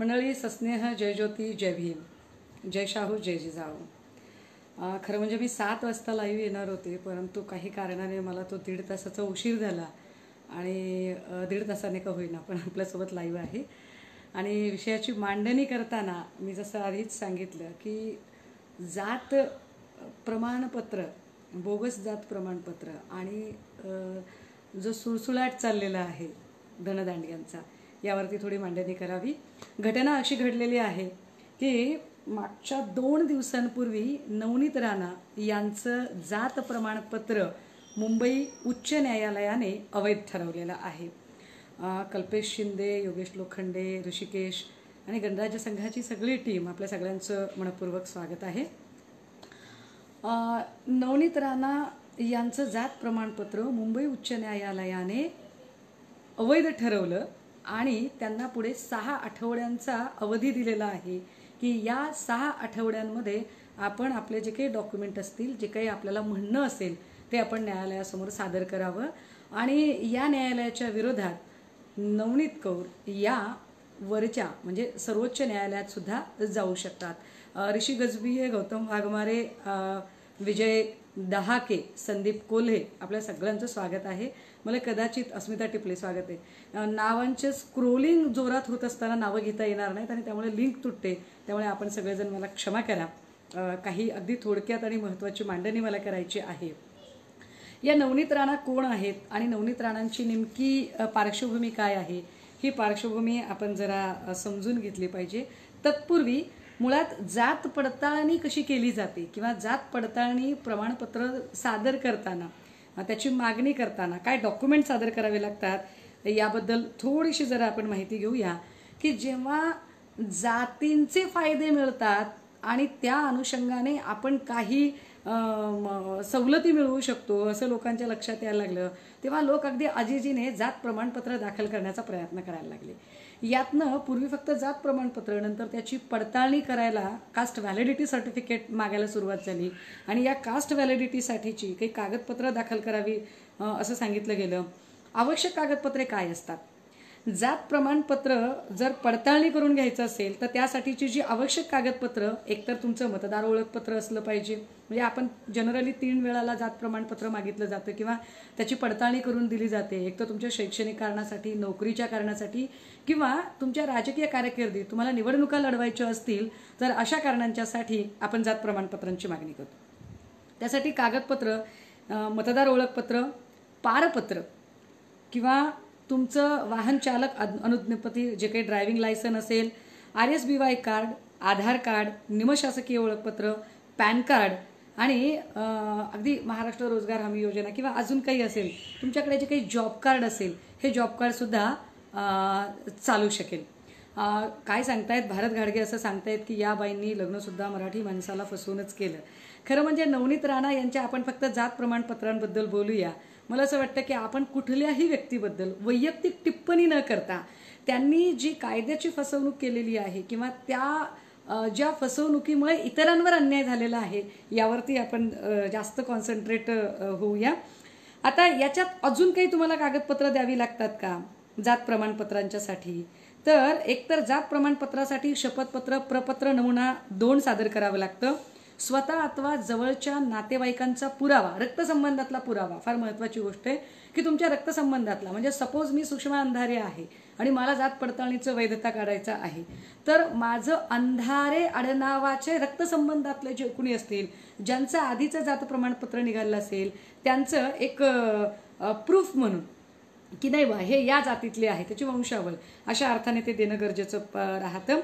मंडळी, सस्नेह, जय ज्योती, जय भीम, जय शाहू, जय जिजाऊ. खरं म्हणजे मी 7 वाजता लाईव्ह येणार होते, परंतु काही कारणाने मला तो 1.5 तासाचा उशीर झाला आणि 1.5 तासाने का होईना पण आपल्यासोबत लाईव्ह आहे. आणि विषयाची मांडणी करताना मी जसं आधीच सांगितलं की जात प्रमाणपत्र, बोगस जात प्रमाणपत्र आणि जो सुळसुळाट चाललेला आहे धनदांडग्यांचा, यावरती थोडी मांडणी करावी. घटना अशी घडलेली आहे की मागच्या 2 दिवसांपूर्वी नवनीत राणा यांचं जात प्रमाणपत्र मुंबई उच्च न्यायालयाने अवैध ठरवलेलं आहे. कल्पेश शिंदे, योगेश लोखंडे, ऋषिकेश आणि गणराज्य संघाची सगळी टीम, आपल्या सगळ्यांचं मनपूर्वक स्वागत आहे. नवनीत राणा यांचं जात प्रमाणपत्र मुंबई उच्च न्यायालयाने अवैध ठरवलं आणि त्यांना पुढे 6 आठवड्यांचा अवधी दिलेला आहे की या 6 आठवड्यांमध्ये आपण आपले जे काही डॉक्युमेंट असतील, जे काही आपल्याला म्हणणं असेल ते आपण न्यायालयासमोर सादर करावं. आणि या न्यायालयाच्या विरोधात नवनीत कौर या वरच्या म्हणजे सर्वोच्च न्यायालयात सुद्धा जाऊ शकतात. ऋषी गजबिये, गौतम वाघमारे, विजय दहाके, संदीप कोल्हे, आपल्या सगळ्यांचं स्वागत आहे. मला कदाचित अस्मिता टिपले स्वागत आहे. नावांचे स्क्रोलिंग जोरात होत असताना नावं घेता येणार नाहीत आणि त्यामुळे लिंक तुटते, त्यामुळे आपण सगळेजण मला क्षमा करा. काही अगदी थोडक्यात आणि महत्त्वाची मांडणी मला करायची आहे. या नवनीत राणा कोण आहेत आणि नवनीत राणांची नेमकी पार्श्वभूमी काय आहे, ही पार्श्वभूमी आपण जरा समजून घेतली पाहिजे. तत्पूर्वी मुळात जात पडताळणी कशी केली जाते किंवा जात पडताळणी प्रमाणपत्र सादर करताना, त्याची मागणी करताना काय डॉक्युमेंट सादर करावे लागतात याबद्दल थोडीशी जरा आपण माहिती घेऊया. की जेव्हा जातींचे फायदे मिळतात आणि त्या अनुषंगाने आपण काही सवलती मिळवू शकतो असं लोकांच्या लक्षात यायला लागलं, तेव्हा लोक अगदी अजिजीने जात प्रमाणपत्र दाखल करण्याचा प्रयत्न करायला लागले. यातनं पूर्वी फक्त जात प्रमाणपत्र, नंतर त्याची पडताळणी करायला कास्ट व्हॅलिडिटी सर्टिफिकेट मागायला सुरुवात झाली आणि या कास्ट व्हॅलिडिटीसाठीची काही कागदपत्र दाखल करावी असं सांगितलं गेलं. आवश्यक कागदपत्रे काय असतात? जात प्रमाणपत्र जर पडताळणी करून घ्यायचं असेल तर त्यासाठीची जी आवश्यक कागदपत्र, एकतर तुमचं मतदार ओळखपत्र असलं पाहिजे, म्हणजे आपण जनरली 3 वेळाला जात प्रमाणपत्र मागितलं जातं किंवा त्याची पडताळणी करून दिली जाते. एक तर तुमच्या शैक्षणिक कारणासाठी, नोकरीच्या कारणासाठी किंवा तुमच्या राजकीय कारकिर्दीत तुम्हाला निवडणुका लढवायच्या असतील तर अशा कारणांच्यासाठी आपण जात प्रमाणपत्रांची मागणी करतो. त्यासाठी कागदपत्र, मतदार ओळखपत्र, पारपत्र किंवा तुमचं वाहन चालक अनुज्ञापत्र, जे काही ड्रायव्हिंग लायसन असेल, RSBY कार्ड, आधार कार्ड, निमशासकीय ओळखपत्र, पॅन कार्ड आणि अगदी महाराष्ट्र रोजगार हमी योजना किंवा अजून काही असेल, तुमच्याकडे जे काही जॉब कार्ड असेल, हे जॉब कार्डसुद्धा चालू शकेल. काय सांगतायत भारत घाडगे, असं सांगतायत की या बाईंनी लग्नसुद्धा मराठी माणसाला फसवूनच केलं. खरं म्हणजे नवनीत राणा यांच्या आपण फक्त जात प्रमाणपत्रांबद्दल बोलूया. मला असं वाटतं की आपण कुठल्याही व्यक्तीबद्दल वैयक्तिक टिप्पणी न करता त्यांनी जी कायद्याची फसवणूक केलेली आहे किंवा त्या ज्या फसवणुकीमुळे इतरांवर अन्याय झालेला आहे यावरती आपण जास्त कॉन्सन्ट्रेट होऊया. आता याच्यात अजून काही तुम्हाला कागदपत्र द्यावी लागतात का जात प्रमाणपत्रांच्यासाठी? तर एकतर जात प्रमाणपत्रासाठी शपथपत्र, प्रपत्र नमुना 2 सादर करावं लागतं. स्वतः अथवा जवळच्या नातेवाईकांचा पुरावा, रक्तसंबंधातला पुरावा फार महत्त्वाची गोष्ट आहे की तुमच्या रक्तसंबंधातला, म्हणजे सपोज मी सुषमा अंधारे आहे आणि मला जात पडताळणीचं वैधता काढायचं आहे, तर माझं अंधारे आडनावाचे रक्तसंबंधातले जे कुणी असतील, ज्यांचं आधीचं जात प्रमाणपत्र निघालं असेल, त्यांचं एक प्रूफ म्हणून की नाही बा हे या जातीतले आहे, त्याची वंशावळ, अशा अर्थाने ते देणं गरजेचं राहतं.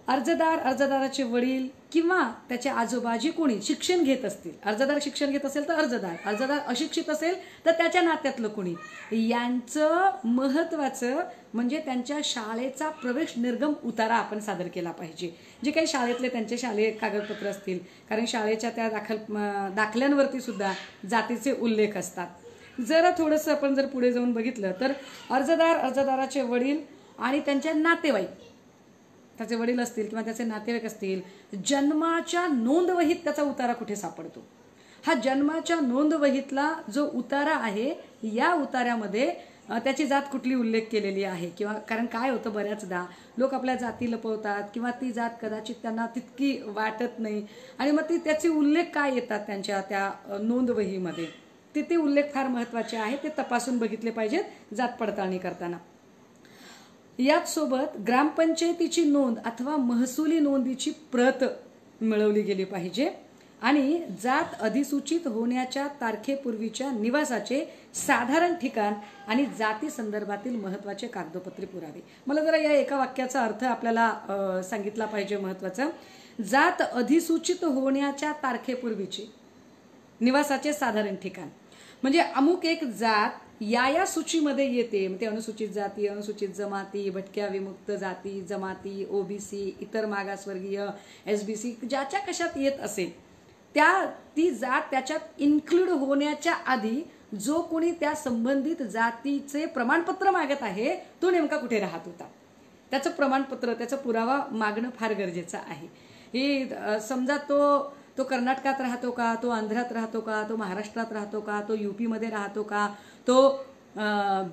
अर्जदाराचे वडील किंवा त्याचे आजोबा जे कोणी शिक्षण घेत असतील, अर्जदार शिक्षण घेत असेल तर अर्जदार अशिक्षित असेल तर त्याच्या नात्यातलं कोणी, यांचं महत्त्वाचं म्हणजे त्यांच्या शाळेचा प्रवेश निर्गम उतारा आपण सादर केला पाहिजे. जे काही शाळेतले त्यांचे शालेय कागदपत्र असतील, कारण शाळेच्या त्या दाखल्यांवरती सुद्धा जातीचे उल्लेख असतात. जरा थोडंसं आपण जर पुढे जाऊन बघितलं तर अर्जदाराचे वडील आणि त्यांच्या नातेवाईक, त्याचे वडील असतील किंवा त्याचे नातेवाईक असतील, जन्माच्या नोंदवहीत त्याचा उतारा कुठे सापडतो? हा जन्माच्या नोंदवहीतला जो उतारा आहे, या उतार्यामध्ये त्याची जात कुठली उल्लेख केलेली आहे, किंवा कारण काय होतं बऱ्याचदा लोक आपल्या जाती लपवतात किंवा ती जात कदाचित त्यांना तितकी वाटत नाही आणि मग त्याचे उल्लेख काय येतात त्यांच्या त्या नोंदवहीमध्ये, ते उल्लेख फार महत्त्वाचे आहे, ते तपासून बघितले पाहिजेत जात पडताळणी करताना. याच सोबत ग्रामपंचायतीची नोंद अथवा महसुली नोंदीची प्रत मिळवली गेली पाहिजे आणि जात अधिसूचित होण्याच्या तारखेपूर्वीच्या निवासाचे साधारण ठिकाण आणि जाती संदर्भातील महत्त्वाचे कागदपत्रे पुरावे. मला जरा या एका वाक्याचा अर्थ आपल्याला सांगितला पाहिजे महत्त्वाचा. जात अधिसूचित होण्याच्या तारखेपूर्वीचे निवासाचे साधारण ठिकाण म्हणजे अमुक एक जात या सूचीमध्ये येते, ते अनुसूचित जाती, अनुसूचित जमाती, भटक्या विमुक्त जाती जमाती, ओबीसी, इतर मागासवर्गीय, एसबीसी ज्याच्या कशात येत असेल ती जात त्याच्यात इन्क्लूड होण्याच्या आधी जो कोणी त्या संबंधित जातीचे प्रमाणपत्र मागत आहे तो नेमका कुठे राहत होता, त्याचं प्रमाणपत्र, त्याचा पुरावा मागणं फार गरजेचं आहे. हे समजा तो कर्नाटकात राहतो का, तो आंध्रात राहतो का, तो महाराष्ट्रात राहतो का, तो यूपी मध्ये राहतो का, तो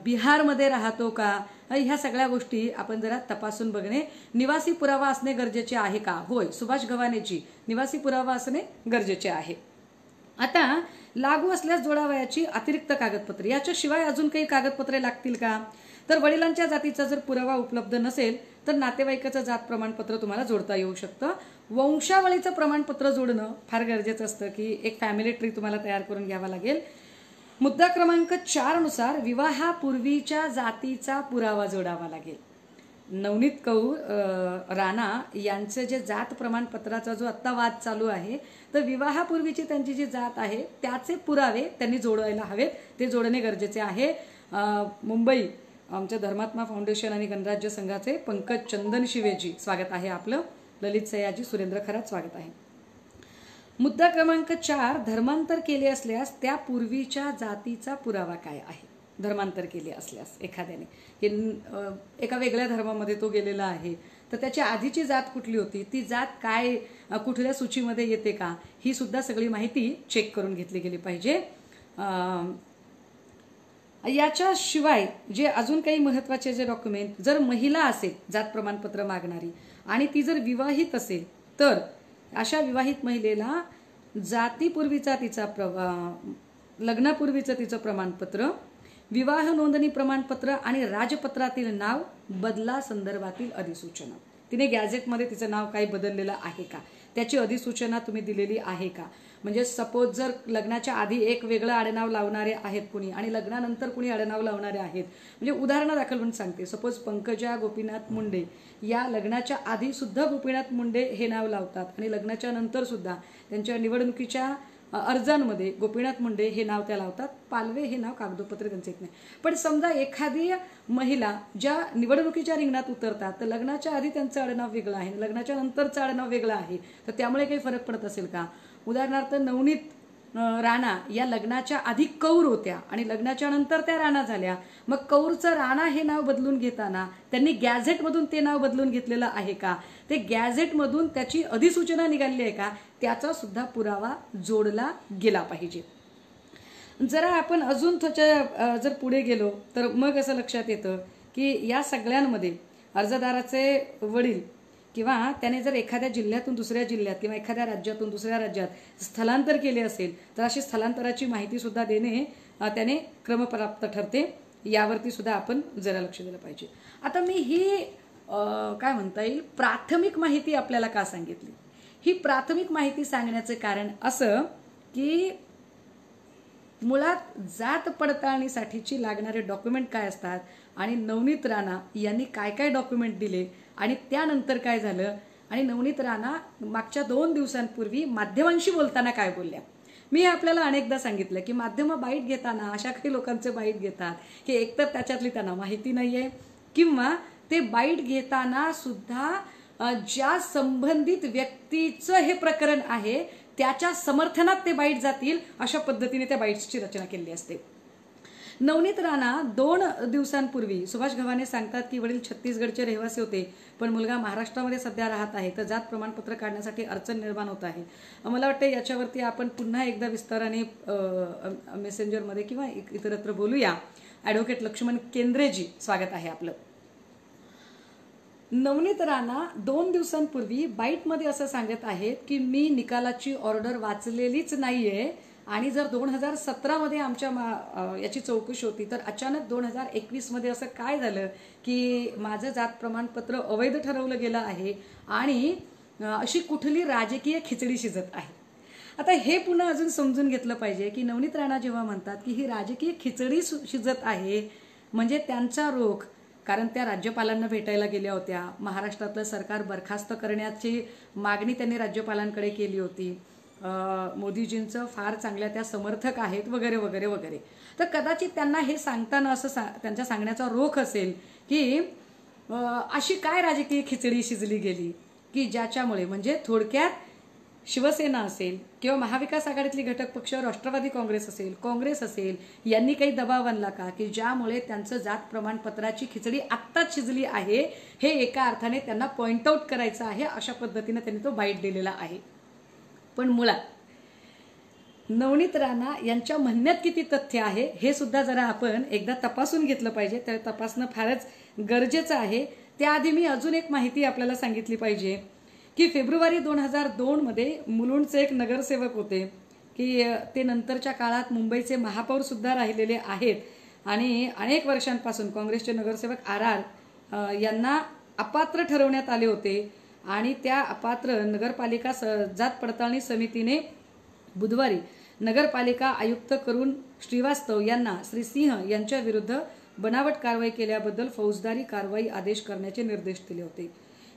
बिहारमध्ये राहतो का, ह्या सगळ्या गोष्टी आपण जरा तपासून बघणे. निवासी पुरावा असणे गरजेचे आहे का? होय, सुभाष गव्हाणेची निवासी पुरावा असणे गरजेचे आहे. आता लागू असल्यास जोडावयाची अतिरिक्त कागदपत्रे, याच्याशिवाय अजून काही कागदपत्रे लागतील का? तर वडिलांच्या जातीचा जर पुरावा उपलब्ध नसेल तर नातेवाईकाचं जात प्रमाणपत्र तुम्हाला जोडता येऊ शकतं. वंशावळीचं प्रमाणपत्र जोडणं फार गरजेचं असतं की एक फॅमिली ट्री तुम्हाला तयार करून घ्यावा लागेल. मुद्दा क्रमांक 4 नुसार विवाहापूर्वीच्या जातीचा पुरावा जोडावा लागेल. नवनीत कौर राणा यांचे जे जात प्रमाणपत्राचा जो आत्ता वाद चालू आहे, तर विवाहापूर्वीची त्यांची जी जात आहे त्याचे पुरावे त्यांनी जोडायला हवेत, ते जोडणे गरजेचे आहे. मुंबई आमच्या धर्मात्मा फाउंडेशन आणि गणराज्य संघाचे पंकज चंदन शिवेजी स्वागत आहे आपलं. ललित सयाजी, सुरेंद्र खरात स्वागत आहे. मुद्दा क्रमांक 4 धर्मांतर केले असल्यास त्या पूर्वीच्या जातीचा पुरावा काय आहे? धर्मांतर केले असल्यास एखाद्याने एका वेगळ्या धर्मामध्ये तो गेलेला आहे तर त्याची आधीची जात कुठली होती, ती जात काय कुठल्या सूचीमध्ये येते का, ही सुद्धा सगळी माहिती चेक करून घेतली गेली पाहिजे. याच्याशिवाय जे अजून काही महत्त्वाचे जे डॉक्युमेंट, जर महिला असेल जात प्रमाणपत्र मागणारी आणि ती जर विवाहित असेल तर अशा विवाहित महिलेला जातीपूर्वीचा तिचा लग्नापूर्वीचं तिचं प्रमाणपत्र, विवाह नोंदणी प्रमाणपत्र आणि राजपत्रातील नाव बदला संदर्भातील अधिसूचना, तिने गॅझेटमध्ये तिचं नाव काही बदललेलं आहे का, त्याची अधिसूचना तुम्ही दिलेली आहे का. म्हणजे सपोज जर लग्नाच्या आधी एक वेगळं आडनाव लावणारे आहेत कुणी आणि लग्नानंतर कुणी आडनाव लावणारे आहेत, म्हणजे उदाहरणादाखल म्हणून सांगते, सपोज पंकजा गोपीनाथ मुंडे या लग्नाच्या आधी सुद्धा गोपीनाथ मुंडे हे नाव लावतात आणि लग्नाच्या नंतर सुद्धा त्यांच्या निवडणुकीच्या अर्जांमध्ये गोपीनाथ मुंडे हे नाव त्या लावतात, पालवे हे नाव कागदोपत्री त्यांचे येत नाही. पण समजा एखादी महिला ज्या निवडणुकीच्या रिंगणात उतरतात तर लग्नाच्या आधी त्यांचं आडनाव वेगळं आहे, लग्नाच्या नंतरचं आडनाव वेगळं आहे, तर त्यामुळे काही फरक पडत असेल का? उदाहरणार्थ नवनीत राणा या लग्नाच्या आधी कौर होत्या आणि लग्नाच्या नंतर त्या राणा झाल्या, मग कौरचं राणा हे नाव बदलून घेताना त्यांनी गॅझेटमधून ते नाव बदलून घेतलेलं आहे का, ते गॅझेटमधून त्याची अधिसूचना निघाली आहे का, त्याचा सुद्धा पुरावा जोडला गेला पाहिजे. जरा आपण अजून थोडं जर पुढे गेलो तर मग असं लक्षात येतं की या सगळ्यांमध्ये अर्जदाराचे वडील किंवा त्याने जर एखाद्या जिल्ह्यातून दुसऱ्या जिल्ह्यात किंवा एखाद्या राज्यातून दुसऱ्या राज्यात स्थलांतर केले असेल तर अशी स्थलांतराची माहिती सुद्धा देणे त्याने क्रमप्राप्त ठरते, यावरती सुद्धा आपण जरा लक्ष दिलं पाहिजे. आता मी ही काय म्हणता येईल प्राथमिक माहिती आपल्याला का सांगितली? ही प्राथमिक माहिती सांगण्याचे कारण असं की मुळात जात पडताळणीसाठीची लागणारे डॉक्युमेंट काय असतात आणि नवनीत राणा यांनी काय काय डॉक्युमेंट दिले आणि त्यानंतर काय झालं आणि नवनीत राणा मागच्या 2 दिवसांपूर्वी माध्यमांशी बोलताना काय बोलल्या. मी आपल्याला अनेकदा सांगितलं की माध्यमं बाईट घेताना अशा काही लोकांचे बाईट घेतात की एकतर त्याच्यातली त्यांना माहिती नाहीये किंवा ते बाईट घेताना सुद्धा ज्या संबंधित व्यक्तीचं हे प्रकरण आहे त्याच्या समर्थनात ते बाईट जातील अशा पद्धतीने त्या बाईट्सची रचना केली असते. नवनीत राणा 2 दिवसांपूर्वी सुभाष गव्हाणे सांगतात की वडील छत्तीसगडचे रहिवासी होते पण मुलगा महाराष्ट्रामध्ये सध्या राहत आहे तर जात प्रमाणपत्र काढण्यासाठी अडचण निर्माण होत आहे. मला वाटतं याच्यावरती आपण पुन्हा एकदा विस्ताराने मेसेंजरमध्ये किंवा इतरत्र बोलूया. ॲडव्होकेट लक्ष्मण केंद्रेजी, स्वागत आहे आपलं. नवनीत राणा 2 दिवसांपूर्वी बाईटमध्ये असं सांगत आहेत की मी निकालाची ऑर्डर वाचलेलीच नाहीये आणि जर 2017 मध्ये आमच्या याची चौकशी होती तर अचानक 2021 मध्ये असं काय झालं की माझं जात प्रमाणपत्र अवैध ठरवलं गेलं आहे आणि अशी कुठली राजकीय खिचडी शिजत आहे. आता हे पुन्हा अजून समजून घेतलं पाहिजे की नवनीत राणा जेव्हा म्हणतात की ही राजकीय खिचडी शिजत आहे म्हणजे त्यांचा रोख, कारण त्या राज्यपालांना भेटायला गेल्या होत्या, महाराष्ट्रातलं सरकार बरखास्त करण्याची मागणी त्यांनी राज्यपालांकडे केली होती, मोदीजींचं फार चांगल्या त्या समर्थक आहेत वगैरे वगैरे वगैरे. तर कदाचित त्यांना हे सांगताना असं त्यांच्या सांगण्याचा रोख असेल की अशी काय राजकीय खिचडी शिजली गेली की ज्याच्यामुळे म्हणजे थोडक्यात शिवसेना असेल किंवा महाविकास आघाडीतली घटक पक्ष राष्ट्रवादी काँग्रेस असेल यांनी काही दबाव आणला का की ज्यामुळे त्यांचं जात प्रमाणपत्राची खिचडी आत्ताच शिजली आहे, हे एका अर्थाने त्यांना पॉइंट आउट करायचं आहे. अशा पद्धतीने त्यांनी तो बाईट दिलेला आहे. पण मुळात नवनीत राणा यांच्या म्हणण्यात किती तथ्य आहे हे सुद्धा जरा आपण एकदा तपासून घेतलं पाहिजे. तर तपासणं फारच गरजेचं आहे. त्याआधी मी अजून एक माहिती आपल्याला सांगितली पाहिजे की फेब्रुवारी 2002 मध्ये मुलुंडचे एक नगरसेवक होते की ते नंतरच्या काळात मुंबईचे महापौर सुद्धा राहिलेले आहेत आणि अनेक वर्षांपासून काँग्रेसचे नगरसेवक RR यांना अपात्र ठरवण्यात आले होते आणि त्या अपात्र नगरपालिका जात पडताळणी समितीने बुधवारी नगरपालिका आयुक्त करून श्रीवास्तव यांना श्री सिंह यांच्या विरुद्ध बनावट कारवाई केल्याबद्दल फौजदारी कारवाई आदेश करण्याचे निर्देश दिले होते.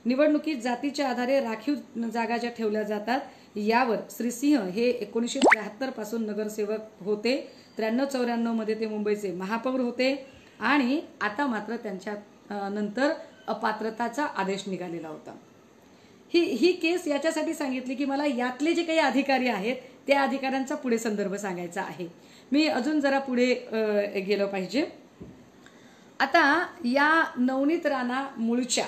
निवडणुकीत जातीच्या आधारे राखीव जागा ज्या ठेवल्या जातात यावर श्री सिंह हे 1973 पासून नगरसेवक होते. 93-94 मध्ये ते मुंबईचे महापौर होते आणि आता मात्र त्यांच्या नंतर अपात्रताचा आदेश निघालेला होता. ही केस याच्यासाठी सांगितली की मला यातले जे काही अधिकारी आहेत त्या अधिकाऱ्यांचा पुढे संदर्भ सांगायचा आहे. मी अजून जरा पुढे गेलो पाहिजे. आता या नवनीत राणा मूळच्या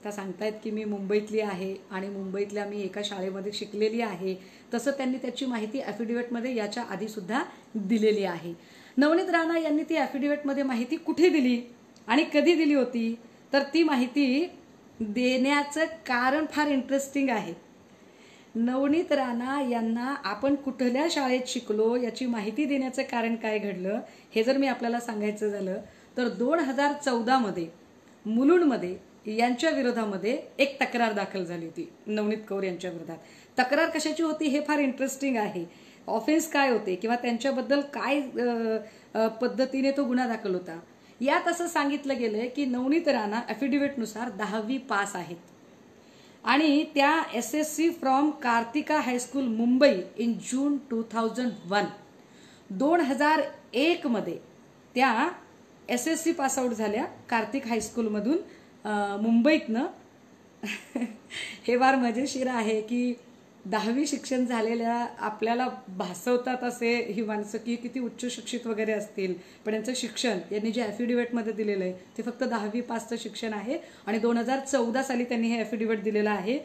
त्या सांगतायत की मी मुंबईतली आहे आणि मुंबईतल्या मी एका शाळेमध्ये शिकलेली आहे, तसं त्यांनी त्याची माहिती ॲफिडेव्हिटमध्ये याच्या आधी सुद्धा दिलेली आहे. नवनीत राणा यांनी ती ॲफिडेव्हिटमध्ये माहिती कुठे दिली आणि कधी दिली होती तर ती माहिती देण्याचं कारण फार इंटरेस्टिंग आहे. नवनीत राणा यांना आपण कुठल्या शाळेत शिकलो याची माहिती देण्याचं कारण काय घडलं हे जर मी आपल्याला सांगायचं झालं तर 2014 मध्ये मुलुंडमध्ये यांच्या विरोधामध्ये एक तक्रार दाखल झाली होती नवनीत कौर यांच्या विरोधात. तक्रार कशाची होती हे फार इंटरेस्टिंग आहे. ऑफेन्स काय होते किंवा त्यांच्याबद्दल काय पद्धतीने तो गुन्हा दाखल होता. यात असं सांगितलं गेलंय की नवनीत राणा ॲफिडेव्हिटनुसार 10वी पास आहेत आणि त्या SSC from Kartika high school Mumbai in June 2001. 2001 मध्ये त्या SSC पासआउट झाल्या कार्तिक हायस्कूलमधून मुंबईतनं. हे फार मजेशीर आहे की 10वी शिक्षण झालेल्या आपल्याला भासवतात असे ही माणसं की किती उच्च शिक्षित वगैरे असतील, पण यांचं शिक्षण यांनी जे ॲफिडेव्हिटमध्ये दिलेलं आहे ते फक्त 10वी पासचं शिक्षण आहे आणि 2014 साली त्यांनी हे ॲफिडेव्हिट दिलेलं आहे.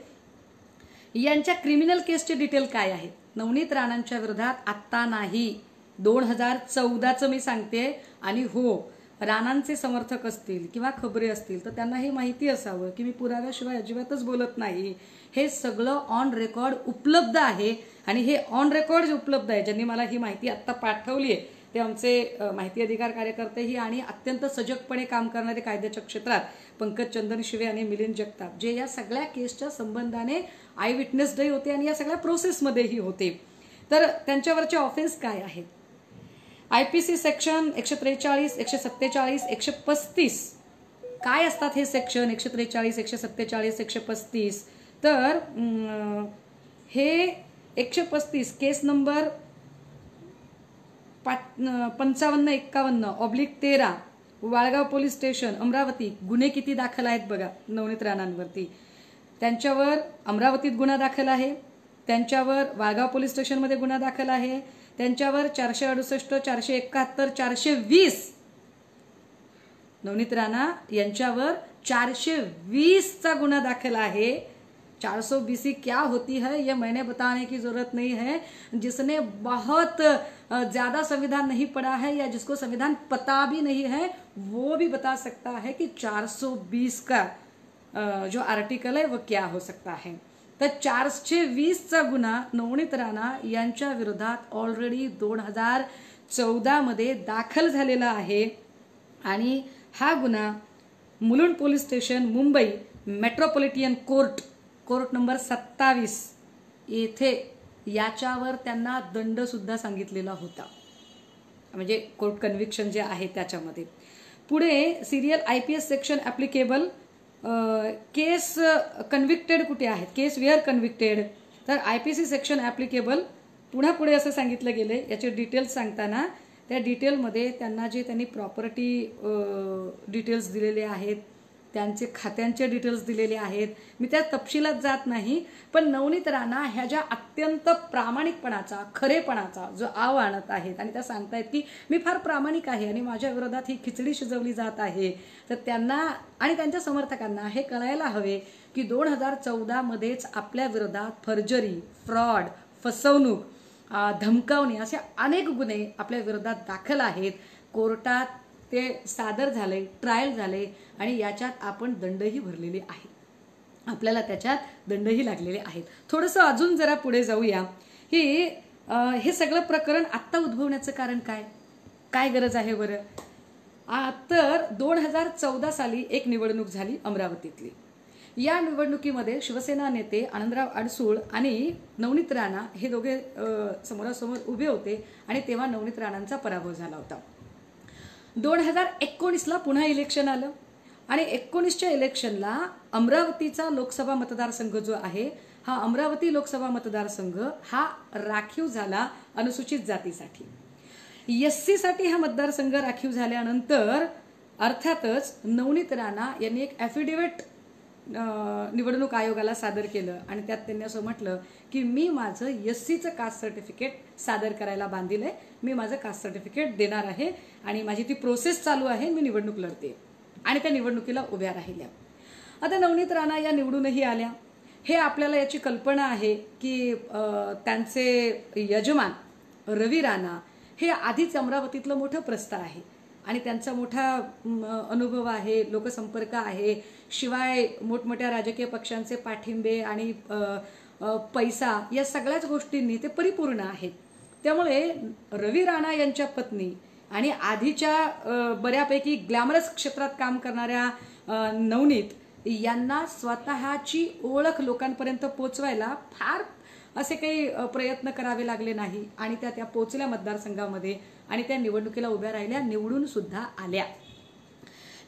यांच्या क्रिमिनल केसचे डिटेल काय आहे नवनीत राणांच्या विरोधात आत्ता नाही, 2014चं मी सांगते. आणि हो, राणांचे समर्थक असतील किंवा खबरे असतील तर त्यांना हे माहिती असावं की मी पुराव्याशिवाय अजिबातच बोलत नाही. हे सगळं ऑन रेकॉर्ड उपलब्ध आहे आणि हे ऑन रेकॉर्ड जे उपलब्ध आहे, ज्यांनी मला ही माहिती आत्ता पाठवली आहे ते आमचे माहिती अधिकार कार्यकर्तेही आणि अत्यंत सजगपणे काम करणारे कायद्याच्या क्षेत्रात पंकज चंदन शिवे आणि मिलिंद जगताप, जे या सगळ्या केसच्या संबंधाने आय विटनेसही होते आणि या सगळ्या प्रोसेसमध्येही होते. तर त्यांच्यावरचे ऑफेन्स काय आहेत? IPC सेक्शन 143, 147, 135 काय असतात हे सेक्शन 143, 147, 135? तर हे 135 केस नंबर 5551/13 वाळगाव पोलीस स्टेशन अमरावती. गुन्हे किती दाखल आहेत बघा नवनीत राणांवरती. त्यांच्यावर अमरावतीत गुन्हा दाखल आहे, त्यांच्यावर वाळगाव पोलीस स्टेशनमध्ये गुन्हा दाखल आहे, त्यांच्यावर 468, 471, 420 नवनीत राणा यांच्यावर 420चा गुन्हा दाखल आहे. 400 BC क्या होती है ये मैंने बताने की जरूरत नहीं है। जिसने बहुत ज्यादा संविधान नहीं पढ़ा है या जिसको संविधान पता भी नहीं है वो भी बता सकता है कि 420 का जो आर्टिकल आहे वो क्या हो सकता है। तर 420चा गुन्हा नवनीत राणा यांच्या विरोधात ऑलरेडी 2014 मध्ये दाखल झालेला आहे आणि हा गुन्हा Mulund police station Mumbai metropolitan court number 27 येथे याच्यावर त्यांना दंड सुद्धा सांगितलेला होता, म्हणजे कोर्ट कन्व्हिक्शन जे आहे त्याच्यामध्ये। पुढे सिरियल IPS सेक्शन ॲप्लिकेबल केस कन्व्हिक्टेड कुठे आहेत, केस वेअर कन्व्हिक्टेड, तर IPC सेक्शन ॲप्लिकेबल पुन्हा पुढे असं सांगितलं गेले। याचे डिटेल्स सांगताना त्या डिटेलमध्ये त्यांना जे त्यांनी प्रॉपर्टी डिटेल्स दिलेले आहेत, त्यांचे खात्यांचे डिटेल्स दिलेले आहेत, मी त्या तपशिलात जात नाही, पण नवनीत राणा ह्या ज्या अत्यंत प्रामाणिकपणाचा खरेपणाचा जो आव आणत आहेत आणि त्या सांगतायत की मी फार प्रामाणिक आहे आणि माझ्या विरोधात ही खिचडी शिजवली जात आहे, तर त्यांना आणि त्यांच्या समर्थकांना हे कळायला हवे की 2014 मध्येच आपल्या विरोधात फर्जरी, फ्रॉड, फसवणूक, धमकावणे असे अनेक गुन्हे आपल्या विरोधात दाखल आहेत। कोर्टात ते सादर झाले, ट्रायल झाले आणि याच्यात आपण दंडही भरलेले आहेत, आपल्याला त्याच्यात दंडही लागलेले आहेत। थोडंसं अजून जरा पुढे जाऊया। हे सगळं प्रकरण आत्ता उद्भवण्याचं कारण काय गरज आहे बरं? तर 2014 साली एक निवडणूक झाली अमरावतीतली। या निवडणुकीमध्ये शिवसेना नेते आनंदराव अडसूळ आणि नवनीत राणा हे दोघे समोरासमोर उभे होते आणि तेव्हा नवनीत राणांचा पराभव झाला होता। 2019ला पुन्हा इलेक्शन आलं आणि 19च्या इलेक्शनला अमरावतीचा लोकसभा मतदारसंघ जो आहे हा अमरावती लोकसभा मतदारसंघ हा राखीव झाला अनुसूचित जातीसाठी। SC साठी हा मतदारसंघ राखीव झाल्यानंतर अर्थातच नवनीत राणा यांनी एक ॲफिडेव्हिट निवडणूक आयोगाला सादर केलं आणि त्यात त्यांनी असं म्हटलं की मी माझं SCचं कास्ट सर्टिफिकेट सादर करायला बांधीलंय, मी माझं कास्ट सर्टिफिकेट देणार आहे आणि माझी ती प्रोसेस चालू आहे, मी निवडणूक लढते आणि त्या निवडणुकीला उभ्या राहिल्या। आता नवनीत राणा या निवडूनही आल्या। हे आपल्याला याची कल्पना आहे की त्यांचे यजमान रवी राणा हे आधीच अमरावतीतलं मोठं प्रस्ताव आहे आणि त्यांचा मोठा अनुभव आहे, लोकसंपर्क आहे, शिवाय मोठमोठ्या राजकीय पक्षांचे पाठिंबे आणि पैसा या सगळ्याच गोष्टींनी ते परिपूर्ण आहेत। त्यामुळे रवी राणा यांच्या पत्नी आणि आधीच्या बऱ्यापैकी ग्लॅमरस क्षेत्रात काम करणाऱ्या नवनीत यांना स्वतःची ओळख लोकांपर्यंत पोचवायला फार असे काही प्रयत्न करावे लागले नाही आणि त्या पोचल्या मतदारसंघामध्ये आणि त्या निवडणुकीला उभ्या राहिल्या, निवडून सुद्धा आल्या।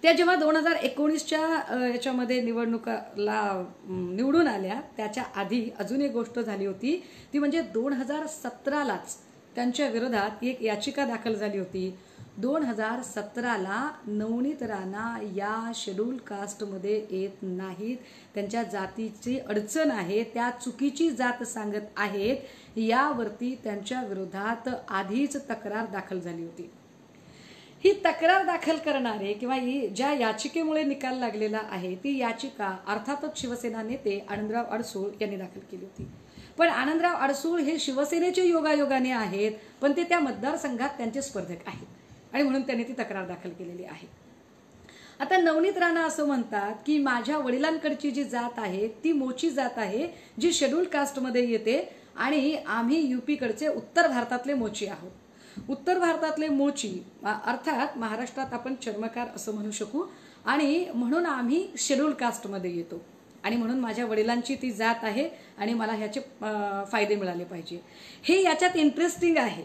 त्या जेव्हा 2019च्या याच्यामध्ये निवडणुकाला निवडून आल्या त्याच्या आधी अजून एक गोष्ट झाली होती, ती म्हणजे 2017लाच त्यांच्या विरोधात एक याचिका दाखल झाली होती। 2017ला नवनीत राणा या शेड्यूल कास्टमध्ये येत नाहीत, त्यांच्या जातीची अडचण आहे, त्या चुकीची जात सांगत आहेत, यावरती त्यांच्या विरोधात आधीच तक्रार दाखल झाली होती। ही तक्रार दाखल करणारे किंवा ज्या याचिकेमुळे निकाल लागलेला आहे ती याचिका अर्थातच शिवसेना नेते आनंदराव अडसूळ यांनी दाखल केली होती। पण आनंदराव अडसूळ हे शिवसेनेचे योगायोगाने आहेत, पण ते त्या मतदारसंघात त्यांचे स्पर्धक आहेत आणि म्हणून त्यांनी ती तक्रार दाखल केलेली आहे। आता नवनीत राणा असं म्हणतात की माझ्या वडिलांकडची जी जात आहे ती मोची जात आहे, जी शेड्यूल कास्टमध्ये येते आणि आम्ही यूपीकडचे उत्तर भारतातले मोची आहोत। उत्तर भारतातले मोची अर्थात महाराष्ट्रात आपण चर्मकार असं म्हणू शकू आणि म्हणून आम्ही शेड्यूल कास्टमध्ये येतो आणि म्हणून माझ्या वडिलांची ती जात आहे आणि मला ह्याचे फायदे मिळाले पाहिजे। हे याच्यात इंटरेस्टिंग आहे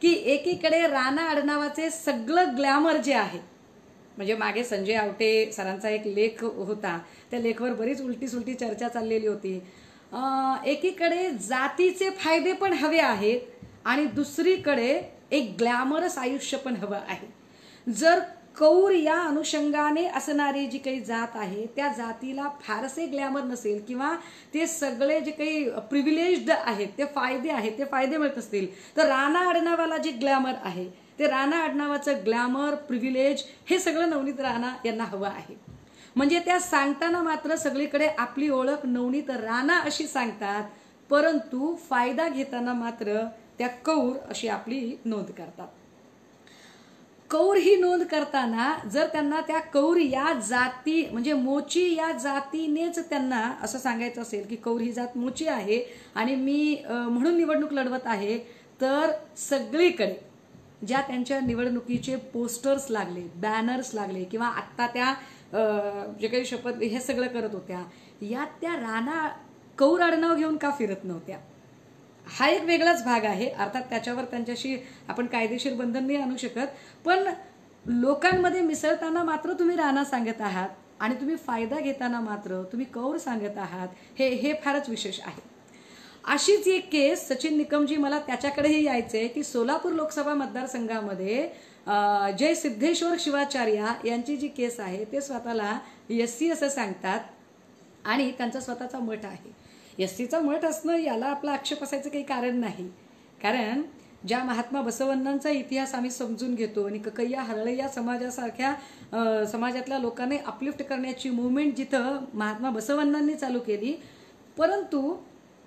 की एकीकडे राणा आडनावाचे सगळं ग्लॅमर जे आहे, म्हणजे मागे संजय आवटे सरांचा एक लेख होता, त्या लेखवर बरीच उलटी सुलटी चर्चा चाललेली होती। एकीकडे जातीचे फायदे पण हवे आहेत आणि दुसरीकडे एक ग्लॅमरस आयुष्य पण हवं आहे। जर कौर या अनुषंगाने असणारी जी काही जात आहे त्या जातीला फारसे ग्लॅमर नसेल किंवा ते सगळे जे काही प्रिव्हिलेज्ड आहेत ते फायदे मिळत असतील, तर राणा आडनावाला जे ग्लॅमर आहे ते राणा आडनावाचं ग्लॅमर, प्रिव्हिलेज हे सगळं नवनीत राणा यांना हवं आहे। म्हणजे त्या सांगताना मात्र सगळीकडे आपली ओळख नवनीत राणा अशी सांगतात, परंतु फायदा घेताना मात्र त्या कौर अशी आपली नोंद करतात. कौर ही नोंद करताना जर त्यांना त्या कौर या जाती म्हणजे मोची या जातीनेच त्यांना असं सांगायचं असेल की कौर ही जात मोची आहे आणि मी म्हणून निवडणूक लढवत आहे, तर सगळीकडे ज्या त्यांच्या निवडणुकीचे पोस्टर्स लागले, बॅनर्स लागले किंवा आत्ता त्या जे काही शपथ हे सगळं करत होत्या, यात त्या राणा कौर आडनाव घेऊन का फिरत नव्हत्या? हा एक वेगळाच भाग आहे. अर्थात त्याच्यावर त्यांच्याशी आपण कायदेशीर बंधन नाही आणू शकत, पण लोकांमध्ये मिसळताना मात्र तुम्ही राणा सांगत आहात आणि तुम्ही फायदा घेताना मात्र तुम्ही कौर सांगत आहात, हे फारच विशेष आहे. अशीच एक केस सचिन निकमजी, मला त्याच्याकडेही यायचंय की सोलापूर लोकसभा मतदारसंघामध्ये जय सिद्धेश्वर शिवाचार्य यांची जी केस आहे ते स्वतःला एससी असं सांगतात आणि त्यांचा स्वतःचा मठ आहे. एससीचा मठ असणं याला आपला आक्षेप असायचं काही कारण नाही, कारण ज्या महात्मा बसवण्णांचा इतिहास आम्ही समजून घेतो आणि ककय्या हरळय्या समाजासारख्या समाजातल्या लोकांनी अपलिफ्ट करण्याची मुवमेंट जिथं महात्मा बसवण्णांनी चालू केली, परंतु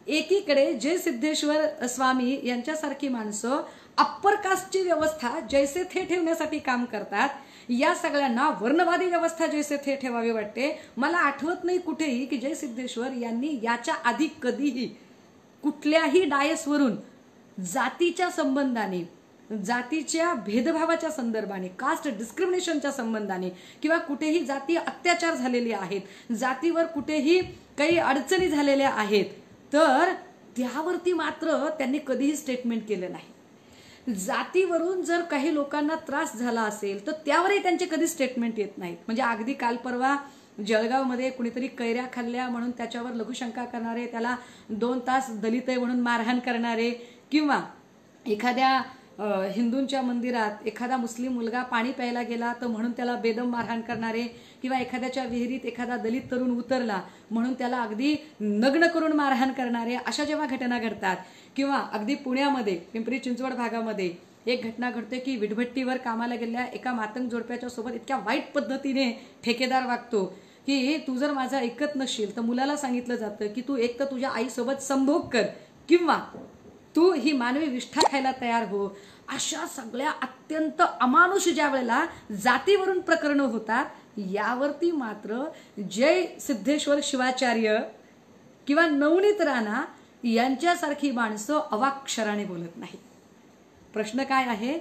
एकीकडे जय सिद्धेश्वर स्वामी यांच्यासारखी माणसं अप्पर कास्टची व्यवस्था जैसे थे ठेवण्यासाठी काम करतात. या सगळ्यांना वर्णवादी व्यवस्था जैसे थे ठेवावी वाटते. मला आठवत नाही कुठेही की जय सिद्धेश्वर यांनी याच्या आधी कधीही कुठल्याही डायसवरून जातीच्या संबंधाने, जातीच्या भेदभावाच्या संदर्भाने, कास्ट डिस्क्रिमिनेशनच्या संबंधाने किंवा कुठेही जातीय अत्याचार झालेले आहेत, जातीवर कुठेही काही अडचणी झालेल्या आहेत, तर त्यावरती मात्र त्यांनी कधीही स्टेटमेंट केलं नाही. जातीवरून जर काही लोकांना त्रास झाला असेल तर त्यावरही त्यांचे कधी स्टेटमेंट येत नाहीत. म्हणजे अगदी काल परवा जळगावमध्ये कुणीतरी कैऱ्या खाल्ल्या म्हणून त्याच्यावर लघुशंका करणारे, त्याला 2 तास दलित आहे म्हणून मारहाण करणारे, किंवा एखाद्या हिंदूंच्या मंदिरात एखादा मुस्लिम मुलगा पाणी प्यायला गेला तर म्हणून त्याला बेदम मारहाण करणारे, किंवा एखाद्याच्या विहिरीत एखादा दलित तरुण उतरला म्हणून त्याला अगदी नग्न करून मारहाण करणारे, अशा जेव्हा घटना घडतात, किंवा अगदी पुण्यामध्ये पिंपरी चिंचवड भागामध्ये एक घटना घडते की विटभट्टीवर कामाला गेलेल्या एका मातंग जोडप्याच्या सोबत इतक्या वाईट पद्धतीने ठेकेदार वागतो की तू जर माझं ऐकत नसशील तर मुलाला सांगितलं जातं की तू एक तर तुझ्या आईसोबत संभोग कर किंवा तू ही मानवी विष्ठा खायला तयार हो. अशा सगळ्या अत्यंत अमानुष ज्या वेळेला जातीवरून प्रकरण होतात, यावरती मात्र जय सिद्धेश्वर शिवाचार्य किंवा नवनीत राणा यांच्यासारखी माणसं अवाक्षराने बोलत नाही. प्रश्न काय आहे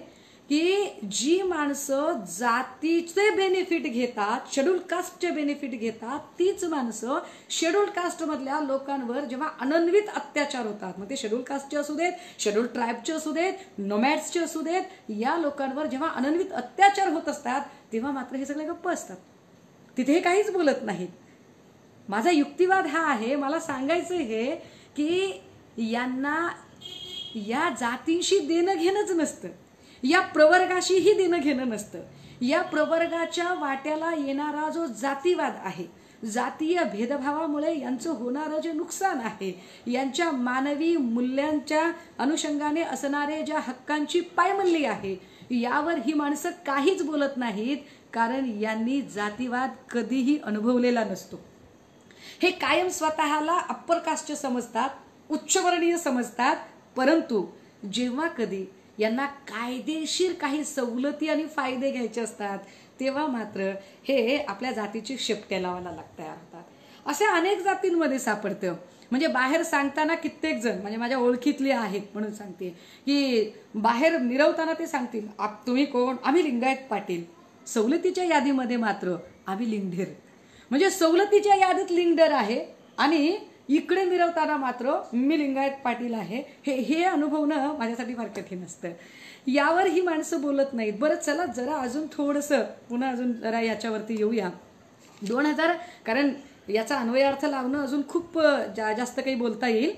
की जी माणसं जातीचे बेनिफिट घेतात, शेड्यूल कास्टचे बेनिफिट घेतात, तीच माणसं शेड्यूल कास्ट मधल्या लोकांवर जेव्हा अनन्वित अत्याचार होतात, मग ते शेड्यूल कास्टचे असू देत, शेड्यूल ट्राईबचे असू देत, नोमॅड्सचे असू देत, या लोकांवर जेव्हा अनन्वित अत्याचार होत असतात तेव्हा मात्र हे सगळे गप्प असतात, तिथे काहीच बोलत नाहीत. माझा युक्तिवाद हा आहे, मला सांगायचं हे की यांना या जातींशी देणं घेणंच नसतं, या प्रवर्गाशीही देणं घेणं नसतं. या प्रवर्गाच्या वाट्याला येणारा जो जातीवाद आहे, जातीय भेदभावामुळे यांचं होणारं जे नुकसान आहे, यांच्या मानवी मूल्यांच्या अनुषंगाने असणारे ज्या हक्कांची पायमल्ली आहे, यावर ही माणसं काहीच बोलत नाहीत, कारण यांनी जातीवाद कधीही अनुभवलेला नसतो. हे कायम स्वतःला अप्पर कास्टचे समजतात, उच्चवर्णीय समजतात, परंतु जेव्हा कधी यांना कायदेशीर काही सवलती आणि फायदे घ्यायचे असतात तेव्हा मात्र हे आपल्या जातीची शेपट्या लावायला लागतात. असे अनेक जातींमध्ये सापडतं. म्हणजे बाहेर सांगताना कित्येक जण, म्हणजे माझ्या ओळखीतले आहेत म्हणून सांगते, की बाहेर मिरवताना ते सांगतील तुम्ही कोण, आम्ही लिंगायत पाटील. सवलतीच्या यादीमध्ये मात्र आम्ही लिंगढेर. म्हणजे सवलतीच्या यादीत लिंगढेर आहे आणि इकडे मिरवताना मात्र मी लिंगायत पाटील आहे. हे अनुभवणं माझ्यासाठी फार कठीण असतं. यावर ही माणसं बोलत नाहीत. बरं चला जरा अजून थोडंसं पुन्हा अजून जरा याच्यावरती येऊया. 2000, कारण याचा अन्वयार्थ लावणं अजून खूप जास्त काही बोलता येईल.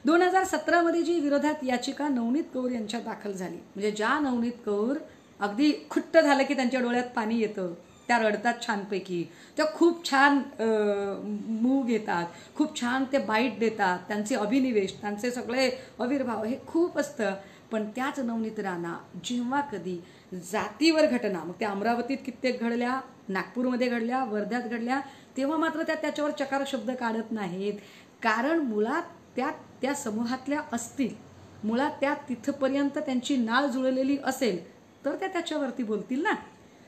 2017 मध्ये जी विरोधात याचिका नवनीत कौर यांच्या दाखल झाली, म्हणजे ज्या नवनीत कौर अगदी खुट्ट झालं की त्यांच्या डोळ्यात पाणी येतं, त्या रडतात छानपैकी, त्या खूप छान मूव घेतात, खूप छान ते बाईट देतात, त्यांचे अभिनिवेश, त्यांचे सगळे आविर्भाव हे खूप असतं. पण त्याच नवनीत राणा जेव्हा कधी जातीवर घटना, मग त्या अमरावतीत कित्येक घडल्या, नागपूरमध्ये घडल्या, वर्ध्यात घडल्या, तेव्हा मात्र त्याच्यावर चकार शब्द काढत नाहीत. कारण मुळात त्या समूहातल्या असतील, मुळात तिथपर्यंत त्यांची नाळ जुळलेली असेल तर त्याच्यावरती बोलतील ना.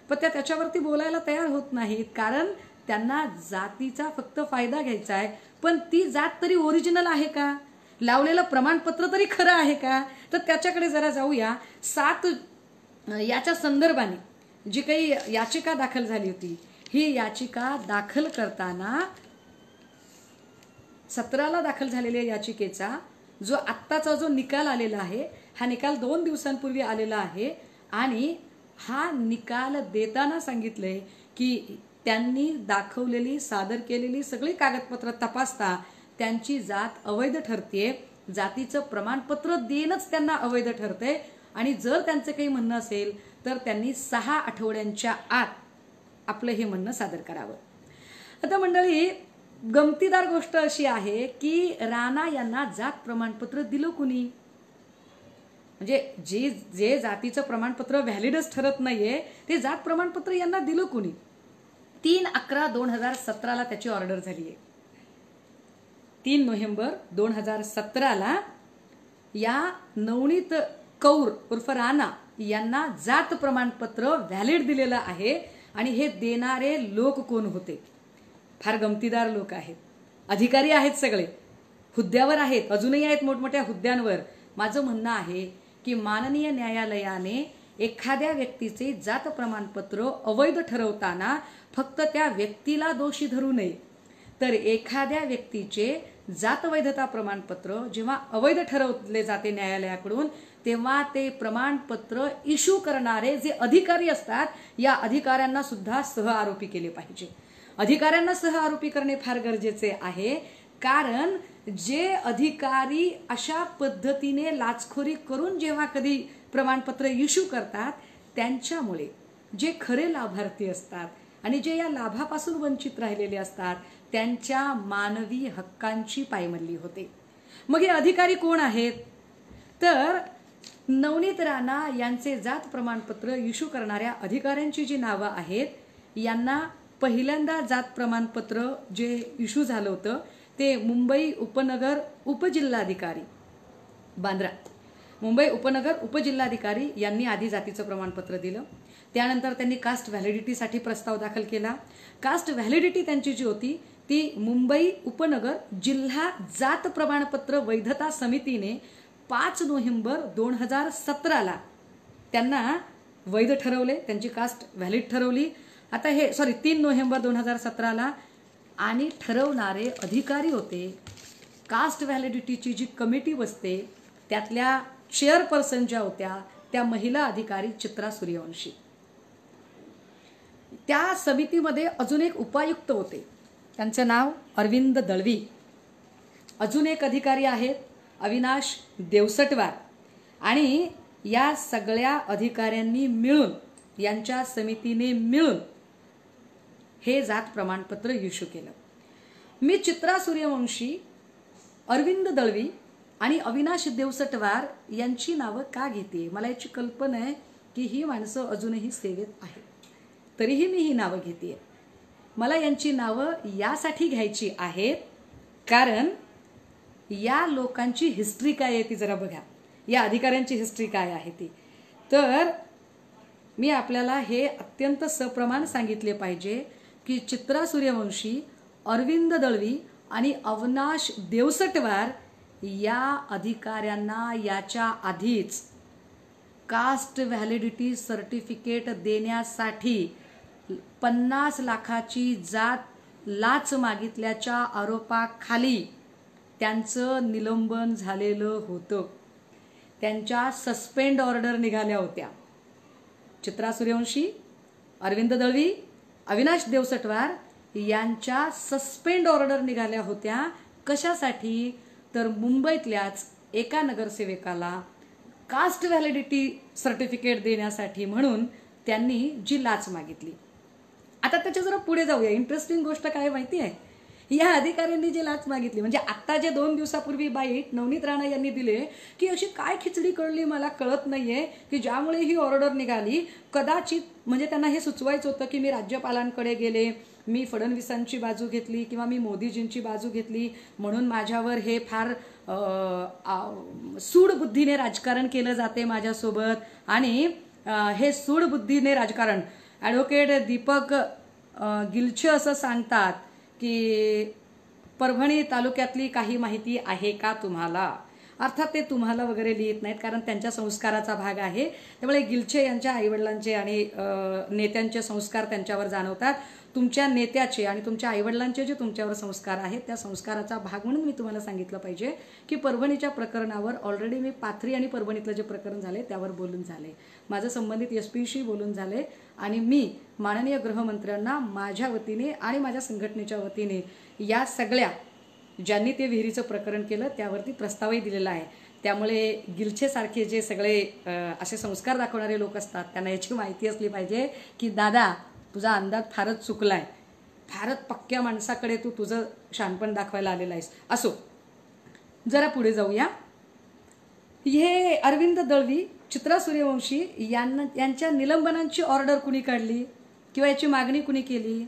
पण त्याच्यावरती बोलायला तयार होत नाहीत, कारण त्यांना जातीचा फक्त फायदा घ्यायचा आहे. पण ती जात तरी ओरिजिनल आहे का? लावलेलं प्रमाणपत्र तरी खरं आहे का? तर त्याच्याकडे जरा जाऊया. 7 याच्या संदर्भाने जी काही याचिका दाखल झाली होती, ही याचिका दाखल करताना 17ला दाखल झालेल्या याचिकेचा जो आत्ताचा जो निकाल आलेला आहे, हा निकाल 2 दिवसांपूर्वी आलेला आहे. आणि हा निकाल देताना सांगितलंय की त्यांनी दाखवलेली, सादर केलेली सगळी कागदपत्र तपासता त्यांची जात अवैध ठरतेय. जातीचं प्रमाणपत्र देणंच त्यांना अवैध ठरतंय. आणि जर त्यांचं काही म्हणणं असेल तर त्यांनी 6 आठवड्यांच्या आत आपलं हे म्हणणं सादर करावं. आता मंडळी, गमतीदार गोष्ट अशी आहे की राणा यांना जात प्रमाणपत्र दिलं कुणी? म्हणजे जे जातीचं प्रमाणपत्र व्हॅलिडच ठरत नाहीये, ते जात प्रमाणपत्र यांना दिलं कुणी? 3/11/2017ला त्याची ऑर्डर झाली आहे. 3 नोव्हेंबर 2017ला या नवनीत कौर उर्फ राणा यांना जात प्रमाणपत्र व्हॅलिड दिलेलं आहे. आणि हे देणारे लोक कोण होते? फार गमतीदार लोक आहेत, अधिकारी आहेत, सगळे हुद्द्यावर आहेत, अजूनही आहेत मोठमोठ्या हुद्द्यांवर. माझं म्हणणं आहे की माननीय न्यायालयाने एखाद्या व्यक्तीचे जात प्रमाणपत्र अवैध ठरवताना फक्त त्या व्यक्तीला दोषी धरू नये, तर एखाद्या व्यक्तीचे जात वैधता प्रमाणपत्र जेव्हा अवैध ठरवले जाते न्यायालयाकडून, तेव्हा ते प्रमाणपत्र इश्यू करणारे जे अधिकारी असतात, या अधिकाऱ्यांना सुद्धा सह आरोपी केले पाहिजे. अधिकाऱ्यांना सह आरोपी करणे फार गरजेचे आहे. कारण जे अधिकारी अशा पद्धतीने लाचखोरी करून जेव्हा कधी प्रमाणपत्र इश्यू करतात, त्यांच्यामुळे जे खरे लाभार्थी असतात आणि जे या लाभापासून वंचित राहिलेले असतात, त्यांच्या मानवी हक्कांची पायमल्ली होते. मग हे अधिकारी कोण आहेत? तर नवनीत राणा यांचे जात प्रमाणपत्र इश्यू करणाऱ्या अधिकाऱ्यांची जी नावं आहेत, यांना पहिल्यांदा जात प्रमाणपत्र जे इश्यू झालं होतं ते मुंबई उपनगर उपजिल्हाधिकारी बांद्रा, मुंबई उपनगर उपजिल्हाधिकारी यांनी आधी जातीचं प्रमाणपत्र दिलं. त्यानंतर त्यांनी कास्ट व्हॅलिडिटीसाठी प्रस्ताव दाखल केला. कास्ट व्हॅलिडिटी त्यांची जी होती ती मुंबई उपनगर जिल्हा जात प्रमाणपत्र वैधता समितीने 5 नोव्हेंबर 2017ला त्यांना वैध ठरवले, त्यांची कास्ट व्हॅलिड ठरवली. आता हे 3 नोव्हेंबर 2017ला. आणि ठरवणारे अधिकारी होते, कास्ट व्हॅलिडिटीची जी कमिटी बसते त्यातल्या चेअरपर्सन ज्या होत्या त्या महिला अधिकारी चित्रा सूर्यवंशी. त्या समितीमध्ये अजून एक उपायुक्त होते, त्यांचं नाव अरविंद दळवी. अजून एक अधिकारी आहेत अविनाश देवसटवार. आणि या सगळ्या अधिकाऱ्यांनी मिळून, यांच्या समितीने मिळून हे जात प्रमाणपत्र इश्यू केलं. मी चित्रा सूर्यवंशी, अरविंद दळवी आणि अविनाश देवसटवार यांची नावं का घेते? मला याची कल्पना आहे की ही माणसं अजूनही सेवेत आहेत, तरीही मी ही नावं घेते. मला यांची नावं यासाठी घ्यायची आहेत कारण या लोकांची हिस्ट्री काय आहे ती जरा बघा, या अधिकाऱ्यांची हिस्ट्री काय आहे ती. तर मी आपल्याला हे अत्यंत सप्रमाण सांगितले पाहिजे की चित्रा सूर्यवंशी, अरविंद दळवी आणि अविनाश देवसटवार या अधिकाऱ्यांना याच्या आधीच कास्ट व्हॅलिडिटी सर्टिफिकेट देण्यासाठी 50 लाखाची जात लाच मागितल्याच्या आरोपाखाली त्यांचं निलंबन झालेलं होतं. त्यांच्या सस्पेंड ऑर्डर निघाल्या होत्या. चित्रा सूर्यवंशी, अरविंद दळवी, अविनाश देवसटवार यांच्या सस्पेंड ऑर्डर निघाल्या होत्या. कशासाठी? तर मुंबईतल्याच एका नगरसेवकाला कास्ट व्हॅलिडिटी सर्टिफिकेट देण्यासाठी म्हणून त्यांनी जी लाच मागितली. आता त्याच्या जरा पुढे जाऊया. इंटरेस्टिंग गोष्ट काय माहिती आहे या अधिकाऱ्यांनी जी लाच मागितली, म्हणजे आत्ता जे 2 दिवसापूर्वी बाईट नवनीत राणा यांनी दिले की अशी काय खिचडी कळली मला कळत नाहीये की ज्यामुळे ही ऑर्डर निघाली. कदाचित म्हणजे त्यांना हे सुचवायचं होतं की मी राज्यपालांकडे गेले, मी फडणवीसांची बाजू घेतली किंवा मी मोदीजींची बाजू घेतली म्हणून माझ्यावर हे फार सूडबुद्धीने राजकारण केलं जाते माझ्यासोबत. आणि हे सूडबुद्धीने राजकारण ॲडव्होकेट दीपक गिलछे असं सांगतात की परभणी तालुक्यातली काही माहिती आहे का तुम्हाला. अर्थात ते तुम्हाला वगैरे लिहित नाहीत कारण त्यांच्या संस्काराचा भाग आहे. त्यामुळे गिलछे यांच्या आईवडिलांचे आणि नेत्यांचे संस्कार त्यांच्यावर जाणवतात. तुमच्या नेत्याचे आणि तुमच्या आईवडिलांचे जे तुमच्यावर संस्कार आहेत त्या संस्काराचा भाग म्हणून मी तुम्हाला सांगितलं पाहिजे की परभणीच्या प्रकरणावर ऑलरेडी मी पाथरी आणि परभणीतलं जे प्रकरण झाले त्यावर बोलून झाले, माझं संबंधित SP बोलून झाले आणि मी माननीय गृहमंत्र्यांना माझ्या वतीने आणि माझ्या संघटनेच्या वतीने या सगळ्या ज्यांनी ते विहिरीचं प्रकरण केलं त्यावरती प्रस्तावही दिलेला आहे. त्यामुळे गिलछे सारखे जे सगळे असे संस्कार दाखवणारे लोक असतात त्यांना याची माहिती असली पाहिजे की दादा तुझा अंदाज फारच चुकलाय, फारच पक्क्या माणसाकडे तू तुझं शहाणपण दाखवायला आलेला आहेस. असो, जरा पुढे जाऊया. हे अरविंद दळवी, चित्रा सूर्यवंशी यांच्या निलंबनाची ऑर्डर कुणी काढली किंवा याची मागणी कुणी केली.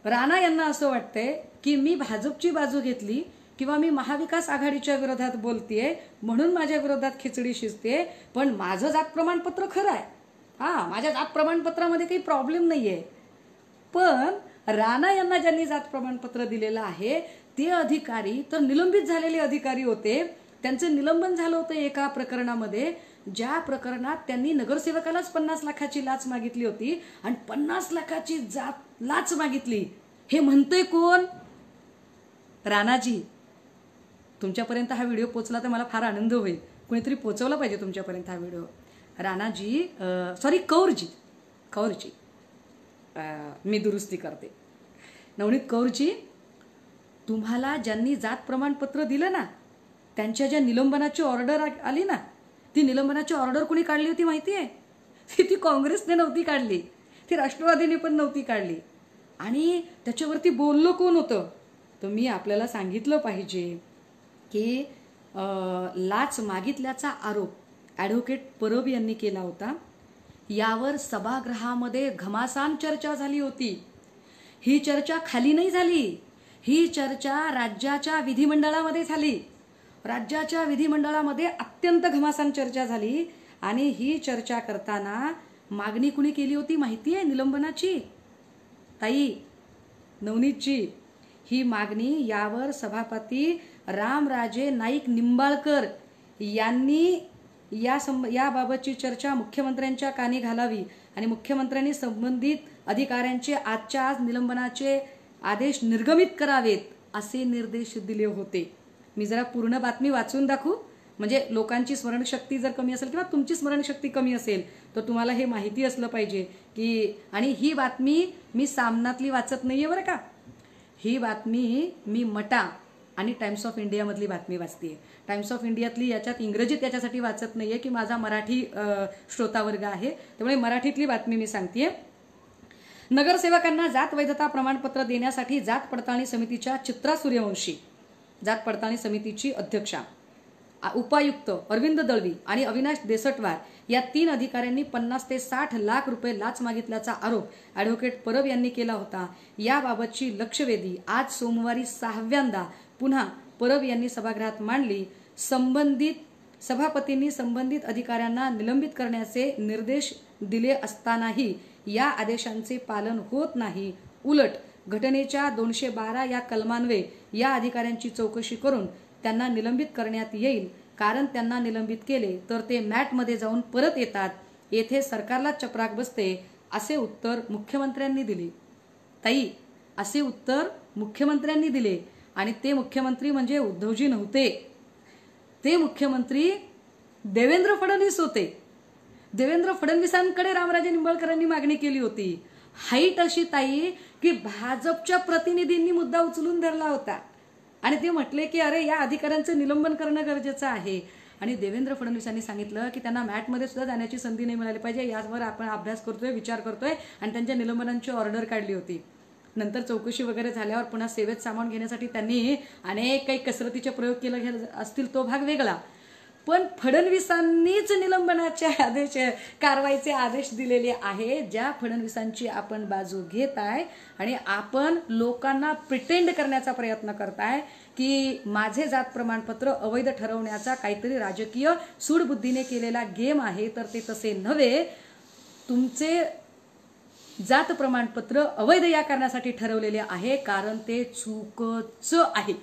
राणा यांना असं वाटतंय की मी भाजपची बाजू घेतली किंवा मी महाविकास आघाडीच्या विरोधात बोलतेय म्हणून माझ्या विरोधात खिचडी शिजते, पण माझं जात प्रमाणपत्र खरं आहे. माझ्या जात प्रमाणपत्रामध्ये काही प्रॉब्लेम नाहीये. पण राणा यांना ज्यांनी जात प्रमाणपत्र दिलेलं आहे ते अधिकारी तर निलंबित झालेले अधिकारी होते. त्यांचं निलंबन झालं होतं एका प्रकरणामध्ये, ज्या प्रकरणात त्यांनी नगरसेवकालाच 50 लाखाची लाच मागितली होती आणि 50 लाखाची लाच मागितली. हे म्हणतोय कोण? राणाजी. तुमच्यापर्यंत हा व्हिडिओ पोचला तर मला फार आनंद होईल. कोणीतरी पोचवला पाहिजे तुमच्यापर्यंत हा व्हिडिओ. राणाजी, सॉरी कौरजी, मी दुरुस्ती करते. नवनीत कौरजी, तुम्हाला ज्यांनी जात प्रमाणपत्र दिलं ना त्यांच्या ज्या निलंबनाची ऑर्डर आली ना, ती निलंबनाची ऑर्डर कोणी काढली होती माहिती आहे? ती काँग्रेसने नव्हती काढली, ती राष्ट्रवादीने पण नव्हती काढली. आणि त्याच्यावरती बोललो कोण होतं? तर मी आपल्याला सांगितलं पाहिजे की लाच मागितल्याचा आरोप ॲडव्होकेट परब यांनी केला होता. यावर सभागृहामध्ये घमासान चर्चा झाली होती. ही चर्चा खाली नाही झाली, ही चर्चा राज्याच्या विधिमंडळामध्ये झाली. राज्याच्या विधिमंडळामध्ये अत्यंत घमासान चर्चा झाली. आणि ही चर्चा करताना मागणी कुणी केली होती माहिती आहे निलंबनाची? ताई नवनीतजी, ही मागणी यावर सभापती रामराजे नाईक निंबाळकर यांनी याबाबतची चर्चा मुख्यमंत्र्यांच्या कानी घालावी आणि मुख्यमंत्र्यांनी संबंधित अधिकाऱ्यांचे आजच्या आज निलंबनाचे आदेश निर्गमित करावेत असे निर्देश दिले होते. मी जरा पूर्ण बातमी वाचून दाखवू, म्हणजे लोकांची स्मरणशक्ती जर कमी असेल किंवा तुमची स्मरणशक्ती कमी असेल तर तुम्हाला हे माहिती असलं पाहिजे की. आणि ही बातमी मी सामनातली वाचत नाहीये बरं का, ही बातमी मी मटा आणि टाइम्स ऑफ इंडियामधली बातमी वाचते. टाइम्स ऑफ इंडियातली याच्यात इंग्रजीत याच्यासाठी वाचत नाहीये की माझा मराठी श्रोतावर्ग आहे, त्यामुळे मराठीतली बातमी मी सांगतेय. नगरसेवकांना जात वैधता प्रमाणपत्र देण्यासाठी जात पडताळणी समितीच्या चित्रा सूर्यवंशी, जात पडताळणी समितीची अध्यक्षा, उपायुक्त अरविंद दळवी आणि अविनाश देसटवार या 3 अधिकाऱ्यांनी 50 ते 60 लाख रुपये लाच मागितल्याचा आरोप ॲडव्होकेट परब यांनी केला होता. याबाबतची लक्षवेधी आज सोमवारी 6व्यांदा पुन्हा परब यांनी सभागृहात मांडली. सभापतींनी संबंधित अधिकाऱ्यांना निलंबित करण्याचे निर्देश दिले असतानाही या आदेशांचे पालन होत नाही. उलट घटनेच्या 212 या कलमान्वये या अधिकाऱ्यांची चौकशी करून त्यांना निलंबित करण्यात येईल, कारण त्यांना निलंबित केले तर ते मॅटमध्ये जाऊन परत येतात, येथे सरकारला चपराक बसते असे उत्तर मुख्यमंत्र्यांनी दिले. ताई, असे उत्तर मुख्यमंत्र्यांनी दिले आणि ते मुख्यमंत्री म्हणजे उद्धवजी नव्हते, ते मुख्यमंत्री देवेंद्र फडणवीस होते. देवेंद्र फडणवीसांकडे रामराजे निंबाळकरांनी मागणी केली होती. हाईट अशी ताई की भाजपच्या प्रतिनिधींनी मुद्दा उचलून धरला होता आणि ते म्हटले की अरे या अधिकाऱ्यांचं निलंबन करणं गरजेचं आहे. आणि देवेंद्र फडणवीसांनी सांगितलं की त्यांना मॅटमध्ये सुद्धा जाण्याची संधी नाही मिळाली पाहिजे, यावर आपण अभ्यास करतोय, विचार करतोय आणि त्यांच्या निलंबनांची ऑर्डर काढली होती. नंतर चौकशी वगैरे झाल्यावर पुन्हा सेवेत सामावून घेण्यासाठी त्यांनी अनेक काही कसरतीचे प्रयोग केले असतील, तो भाग वेगळा. पण फडणवीसांनीच निलंबनाचे आदेश, कारवाईचे आदेश दिलेले आहे. ज्या फडणवीसांची आपण बाजू घेत आहे आणि आपण लोकांना प्रिटेंड करण्याचा प्रयत्न करताय की माझे जात प्रमाणपत्र अवैध ठरवण्याचा काहीतरी राजकीय सूडबुद्धीने केलेला गेम आहे, तर ते तसे नव्हे. तुमचे जात प्रमाणपत्र अवैध या कारणासाठी ठरवलेले आहे कारण ते चुकीचं आहे.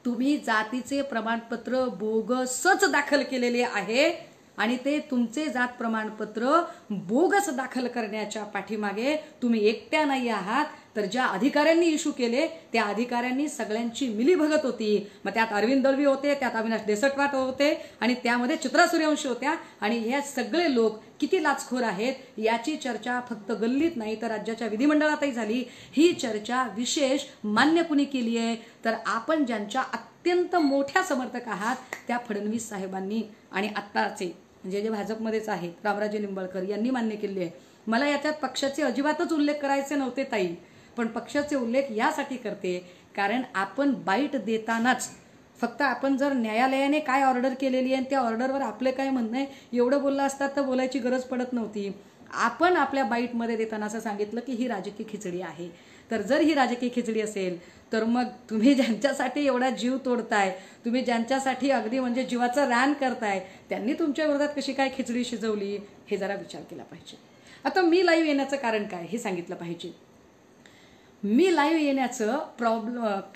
तुम्ही जातीचे प्रमाणपत्र बोगसच दाखल केलेले आहे आणि ते तुमचे जात प्रमाणपत्र बोगस दाखल करण्याच्या पाठीमागे तुम्ही एकट्या नाही आहात, तर ज्या अधिकाऱ्यांनी इश्यू केले त्या अधिकाऱ्यांनी सगळ्यांची मिलीभगत होती. मग त्यात अरविंद दळवी होते, त्यात अविनाश देसटवाट होते आणि त्यामध्ये चित्रा सूर्यवंशी होत्या. आणि हे सगळे लोक किती लाचखोर आहेत याची चर्चा फक्त गल्लीत नाही तर राज्याच्या विधिमंडळातही झाली. ही चर्चा विशेष मान्य कुणी केली आहे तर आपण ज्यांच्या अत्यंत मोठ्या समर्थक आहात त्या फडणवीस साहेबांनी आणि आत्ताचे म्हणजे जे भाजपमध्येच आहेत रामराजे निंबाळकर यांनी मान्य केली आहे. मला याच्यात पक्षाचे अजिबातच उल्लेख करायचे नव्हते ताई, पण पक्षाचे उल्लेख यासाठी करते कारण आपण बाईट देतानाच फक्त आपण जर न्यायालयाने काय ऑर्डर केलेली आहे त्या ऑर्डरवर आपले काय म्हणणं आहे एवढं बोललं असतात तर बोलायची गरज पडत नव्हती. आपण आपल्या बाईटमध्ये देताना असं सांगितलं की ही राजकीय खिचडी आहे. तर जर ही राजकीय खिचडी असेल तर मग तुम्ही ज्यांच्यासाठी एवढा जीव तोडताय, तुम्ही ज्यांच्यासाठी अगदी म्हणजे जीवाचं रान करताय, त्यांनी तुमच्या विरोधात कशी काय खिचडी शिजवली हे जरा विचार केला पाहिजे. आता मी लाईव्ह येण्याचं कारण काय हे सांगितलं पाहिजे. मी लाईव्ह येण्याचं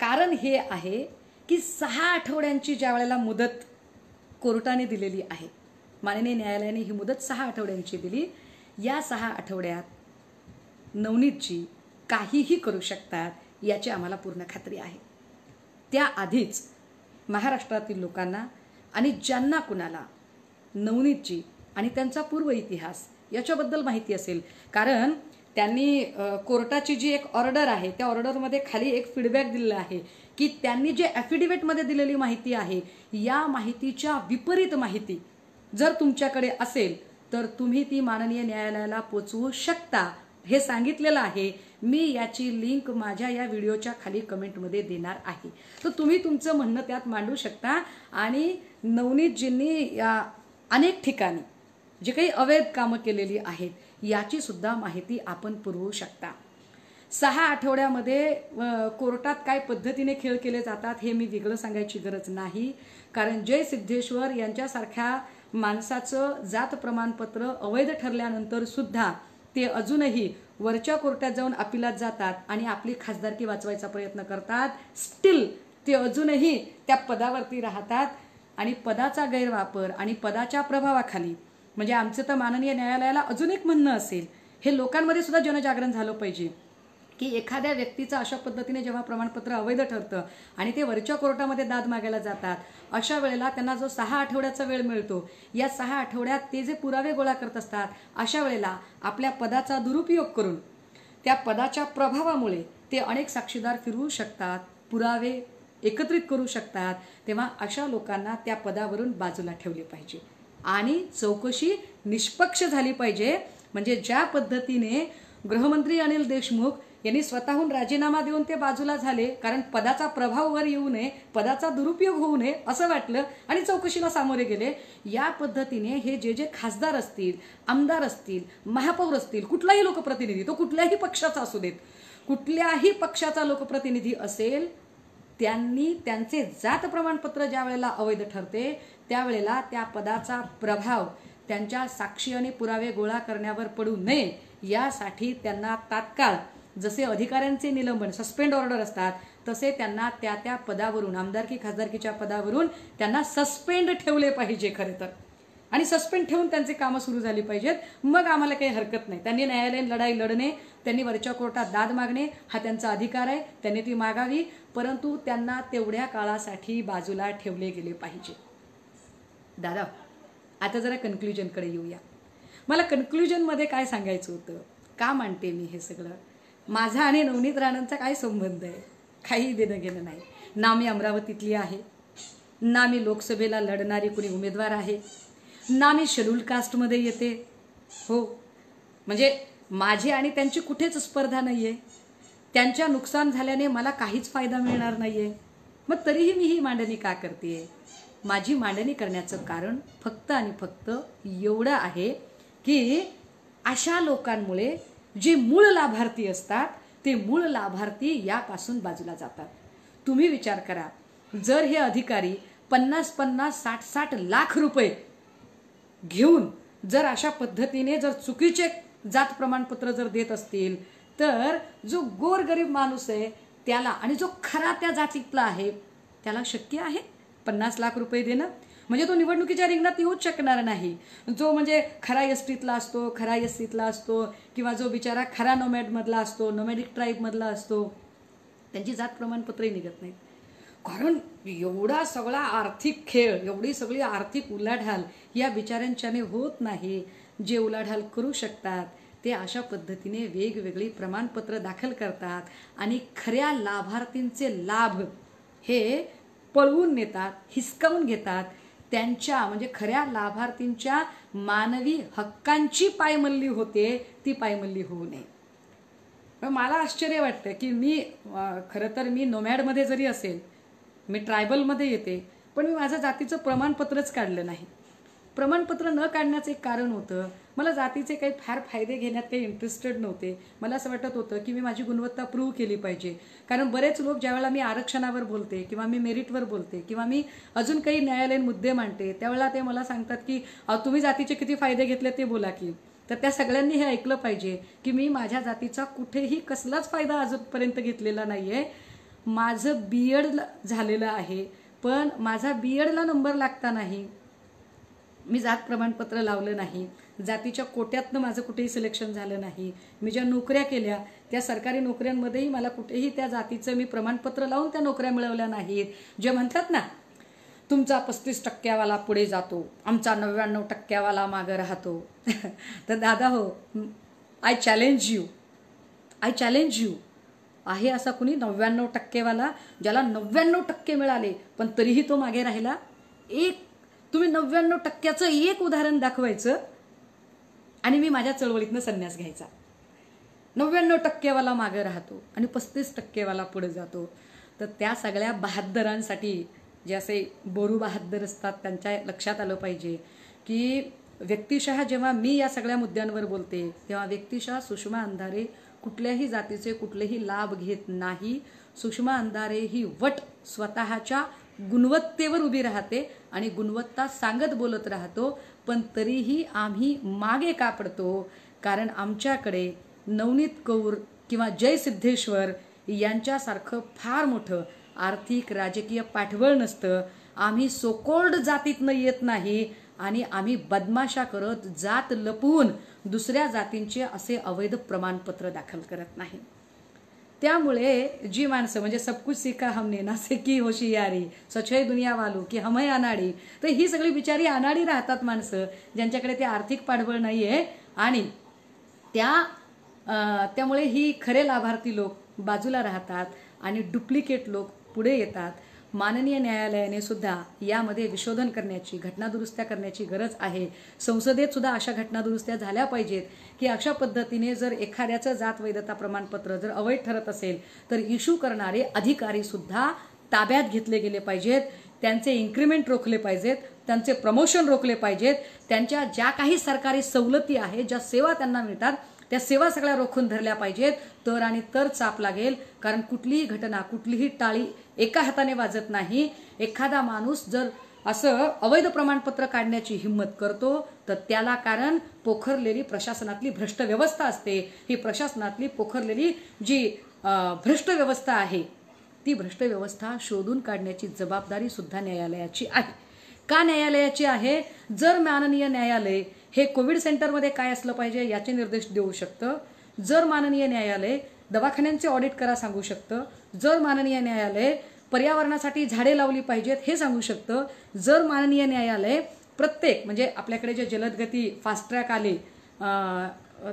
कारण हे आहे की 6 आठवड्यांची ज्या वेळेला मुदत कोर्टाने दिलेली आहे, माननीय न्यायालयाने ही मुदत 6 आठवड्यांची दिली. या 6 आठवड्यात नवनीतजी काहीही करू शकतात याची आम्हाला पूर्ण खात्री आहे. त्याआधीच महाराष्ट्रातील लोकांना आणि ज्यांना कुणाला नवनीतजी आणि त्यांचा पूर्व इतिहास याच्याबद्दल माहिती असेल, कारण त्यांनी कोर्टाची जी एक ऑर्डर आहे त्या ऑर्डरमध्ये खाली एक फीडबॅक दिलेला आहे की त्यांनी जे ॲफिडेव्हिटमध्ये दिलेली माहिती आहे या माहितीच्या विपरीत माहिती जर तुमच्याकडे असेल तर तुम्ही ती माननीय न्यायालयाला पोचवू शकता हे सांगितलेलं आहे. मी याची लिंक माझ्या या व्हिडिओच्या खाली कमेंटमध्ये देणार आहे, तर तुम्ही तुमचं म्हणणं त्यात मांडू शकता. आणि नवनीतजींनी या अनेक ठिकाणी जे काही अवैध कामं केलेली आहेत याची सुद्धा माहिती आपण पुरवू शकता. 6 आठवड्यामध्ये कोर्टात काय पद्धतीने खेळ केले जातात हे मी वेगळं सांगायची गरज नाही, कारण जय सिद्धेश्वर यांच्यासारख्या माणसाचं जात प्रमाणपत्र अवैध ठरल्यानंतर सुद्धा ते अजूनही वरच्या कोर्टात जाऊन अपिलात जातात आणि आपली खासदारकी वाचवायचा प्रयत्न करतात. स्टील ते अजूनही त्या पदावरती राहतात आणि पदाचा गैरवापर आणि पदाच्या प्रभावाखाली म्हणजे आमचं तर माननीय न्यायालयाला अजून एक म्हणणं असेल, हे लोकांमध्ये सुद्धा जनजागरण झालं पाहिजे की एखाद्या व्यक्तीचं अशा पद्धतीने जेव्हा प्रमाणपत्र अवैध ठरतं आणि ते वरच्या कोर्टामध्ये दाद मागायला जातात, अशा वेळेला त्यांना जो 6 आठवड्याचा वेळ मिळतो, या 6 आठवड्यात ते जे पुरावे गोळा करत असतात, अशा वेळेला आपल्या पदाचा दुरुपयोग करून त्या पदाच्या प्रभावामुळे ते अनेक साक्षीदार फिरवू शकतात, पुरावे एकत्रित करू शकतात. तेव्हा अशा लोकांना त्या पदावरून बाजूला ठेवले पाहिजे आणि चौकशी निष्पक्ष झाली पाहिजे. म्हणजे ज्या पद्धतीने गृहमंत्री अनिल देशमुख यांनी स्वतःहून राजीनामा देऊन ते बाजूला झाले कारण पदाचा प्रभाव वर येऊ नये, पदाचा दुरुपयोग होऊ नये असं वाटलं आणि चौकशीला सामोरे गेले. या पद्धतीने हे जे खासदार असतील, आमदार असतील, महापौर असतील, कुठलाही लोकप्रतिनिधी, तो कुठल्याही पक्षाचा असू देत, कुठल्याही पक्षाचा लोकप्रतिनिधी असेल, त्यांनी त्यांचे जात प्रमाणपत्र ज्या वेळेला अवैध ठरते त्यावेळेला त्या पदाचा प्रभाव त्यांच्या साक्षी आणि पुरावे गोळा करण्यावर पडू नये यासाठी त्यांना तात्काळ जसे अधिकाऱ्यांचे निलंबन सस्पेंड ऑर्डर असतात तसे त्यांना त्या पदावरून आमदारकी खासदारकीच्या पदावरून त्यांना सस्पेंड ठेवले पाहिजे खरे तर. आणि सस्पेंड ठेवून त्यांचे कामं सुरू झाली पाहिजेत. मग आम्हाला काही हरकत नाही. त्यांनी न्यायालयीन लढाई लढणे, त्यांनी वरच्या कोर्टात दाद मागणे हा त्यांचा अधिकार आहे, त्यांनी ती मागावी, परंतु त्यांना तेवढ्या काळासाठी बाजूला ठेवले गेले पाहिजे. दादा आता जरा कन्क्लुजनकडे येऊया. मला कन्क्लुजनमध्ये काय सांगायचं होतं, का मांडते मी हे सगळं, माझा आणि नवनीत राणांचा काय संबंध आहे, काही देणं घेणं नाही. ना मी अमरावतीतली आहे, ना मी लोकसभेला लढणारी कुणी उमेदवार आहे, ना मी शेड्यूल कास्टमध्ये येते. हो म्हणजे माझी आणि त्यांची कुठेच स्पर्धा नाहीये. त्यांच्या नुकसान झाल्याने मला काहीच फायदा मिळणार नाहीये, मग तरीही मी ही मांडणी का करतेय? माझी मांडणी करण्याचं कारण फक्त आणि फक्त एवढं आहे की अशा लोकांमुळे जे मूळ लाभार्थी असतात ते मूळ लाभार्थी यापासून बाजूला जातात. तुम्ही विचार करा, जर हे अधिकारी 50-50, 60-60 लाख रुपये घेऊन जर अशा पद्धतीने जर चुकीचे जात प्रमाणपत्र जर देत असतील, तर जो गोरगरीब माणूस आहे त्याला आणि जो खरा त्या जातीतला आहे त्याला शक्य आहे 50 लाख रुपये देणं? म्हणजे तो निवडणुकीच्या रिंगणात येऊच शकणार नाही. जो म्हणजे खरा एसटीतला असतो, खरा एससीतला असतो, किंवा जो बिचारा खरा नोमॅडमधला असतो, नोमॅडिक ट्राईबमधला असतो, त्यांची जात प्रमाणपत्रही निघत नाहीत. कारण एवढा सगळा आर्थिक खेळ, एवढी सगळी आर्थिक उलाढाल या बिचाऱ्यांच्याने होत नाही. जे उलाढाल करू शकतात ते अशा पद्धतीने वेगवेगळी प्रमाणपत्र दाखल करतात आणि खऱ्या लाभार्थींचे लाभ हे पळवून नेतात, हिसकावून घेतात. त्यांच्या म्हणजे खऱ्या लाभार्थींच्या मानवी हक्कांची पायमल्ली होते, ती पायमल्ली होऊ नये. मला आश्चर्य वाटतं की मी खरं तर मी नोमॅडमध्ये जरी असेल, मी ट्रायबलमध्ये येते, पण मी माझं जातीचं प्रमाणपत्रच काढलं नाही. प्रमाणपत्र न काढण्याचं एक कारण होतं, मला जातीचे काही फार फायदे घेण्यात काही इंटरेस्टेड नव्हते. मला असं वाटत होतं की मी माझी गुणवत्ता प्रूव्ह केली पाहिजे. कारण बरेच लोक ज्यावेळेला मी आरक्षणावर बोलते किंवा मी मेरिटवर बोलते किंवा मी अजून काही न्यायालयीन मुद्दे मांडते, त्यावेळेला ते मला सांगतात की तुम्ही जातीचे किती फायदे घेतले ते बोला की. तर त्या सगळ्यांनी हे ऐकलं पाहिजे की मी माझ्या जातीचा कुठेही कसलाच फायदा अजूनपर्यंत घेतलेला नाहीये. माझं BEd झालेलं आहे, पण माझा BEdला नंबर लागता नाही, मी जात प्रमाणपत्र लावलं नाही, जातीच्या कोट्यातनं माझं कुठेही सिलेक्शन झालं नाही. मी ज्या नोकऱ्या केल्या त्या सरकारी नोकऱ्यांमध्येही मला कुठेही त्या जातीचं मी प्रमाणपत्र लावून त्या नोकऱ्या मिळवल्या नाहीत. जे म्हणतात ना, तुमचा 35% पुढे जातो, आमचा 99% मागं राहतो. तर दादा हो, आय चॅलेंज यू, आहे असा कुणी 99% ज्याला 99% मिळाले पण तरीही तो मागे राहिला? तुम्ही 99%चं एक उदाहरण दाखवायचं आणि मी माझ्या चळवळीतनं संन्यास घ्यायचा. 99% मागे राहतो आणि 35% पुढे जातो. तर त्या सगळ्या बहाद्दरांसाठी, जे असे बोरू बहाद्दर असतात, त्यांच्या लक्षात आलं पाहिजे की व्यक्तिशः जेव्हा मी या सगळ्या मुद्द्यांवर बोलते तेव्हा व्यक्तिशः सुषमा अंधारे कुठल्याही जातीचे कुठलेही लाभ घेत नाही. सुषमा अंधारे ही वट स्वतःच्या गुणवत्तेवर उभी राहते आणि गुणवत्ता सांगत बोलत राहतो. पण तरीही आम्ही मागे का पडतो? कारण आमच्याकडे नवनीत कौर किंवा जय सिद्धेश्वर यांच्यासारखं फार मोठं आर्थिक राजकीय पाठबळ नसतं. आम्ही सोकोल्ड जातीतनं येत नाही आणि आम्ही बदमाशा करत जात लपवून दुसऱ्या जातींचे असे अवैध प्रमाणपत्र दाखल करत नाही. त्यामुळे जी माणसं म्हणजे सब कुछ सीखा हमने ना सीखी होशियारी, सच दुनिया वालो की हम है अनाडी, तर ही सगळी बिचारी अनाडी राहतात माणसं ज्यांच्याकडे ते आर्थिक पाठबळ नाहीये. आणि त्यामुळे ही खरे लाभार्थी लोक बाजूला राहतात आणि डुप्लिकेट लोक पुढे येतात. माननीय न्यायालयाने सुद्धा यामध्ये विशोधन करण्याची, घटनादुरुस्त्या करण्याची गरज आहे. संसदेत सुद्धा अशा घटनादुरुस्त्या झाल्या पाहिजेत की अशा पद्धतीने जर एखाद्याचं जात वैधता प्रमाणपत्र जर अवैध ठरत असेल तर इश्यू करणारे अधिकारी सुद्धा ताब्यात घेतले गेले पाहिजेत, त्यांचे इन्क्रिमेंट रोखले पाहिजेत, त्यांचे प्रमोशन रोखले पाहिजेत, त्यांच्या ज्या काही सरकारी सवलती आहेत, ज्या सेवा त्यांना मिळतात त्या सेवा सगळ्या रोखून धरल्या पाहिजेत. तर आणि तर चाप लागेल. कारण कुठलीही घटना, कुठलीही टाळी एका हाताने वाजत नाही. एखादा माणूस जर असं अवैध प्रमाणपत्र काढण्याची हिंमत करतो तर त्याला कारण पोखरलेली प्रशासनातली भ्रष्ट व्यवस्था असते. ही प्रशासनातली पोखरलेली जी भ्रष्ट व्यवस्था आहे ती भ्रष्ट व्यवस्था शोधून काढण्याची जबाबदारी सुद्धा न्यायालयाची आहे. का न्यायालयाची आहे? जर माननीय न्यायालय हे कोविड सेंटरमध्ये काय असलं पाहिजे याचे निर्देश देऊ शकतं, जर माननीय न्यायालय दवाखान्यांचे ऑडिट करा सांगू शकतं, जर माननीय न्यायालय पर्यावरणासाठी झाडे लावली पाहिजेत हे सांगू शकतं, जर माननीय न्यायालय प्रत्येक म्हणजे आपल्याकडे जे जलदगती फास्ट ट्रॅक आले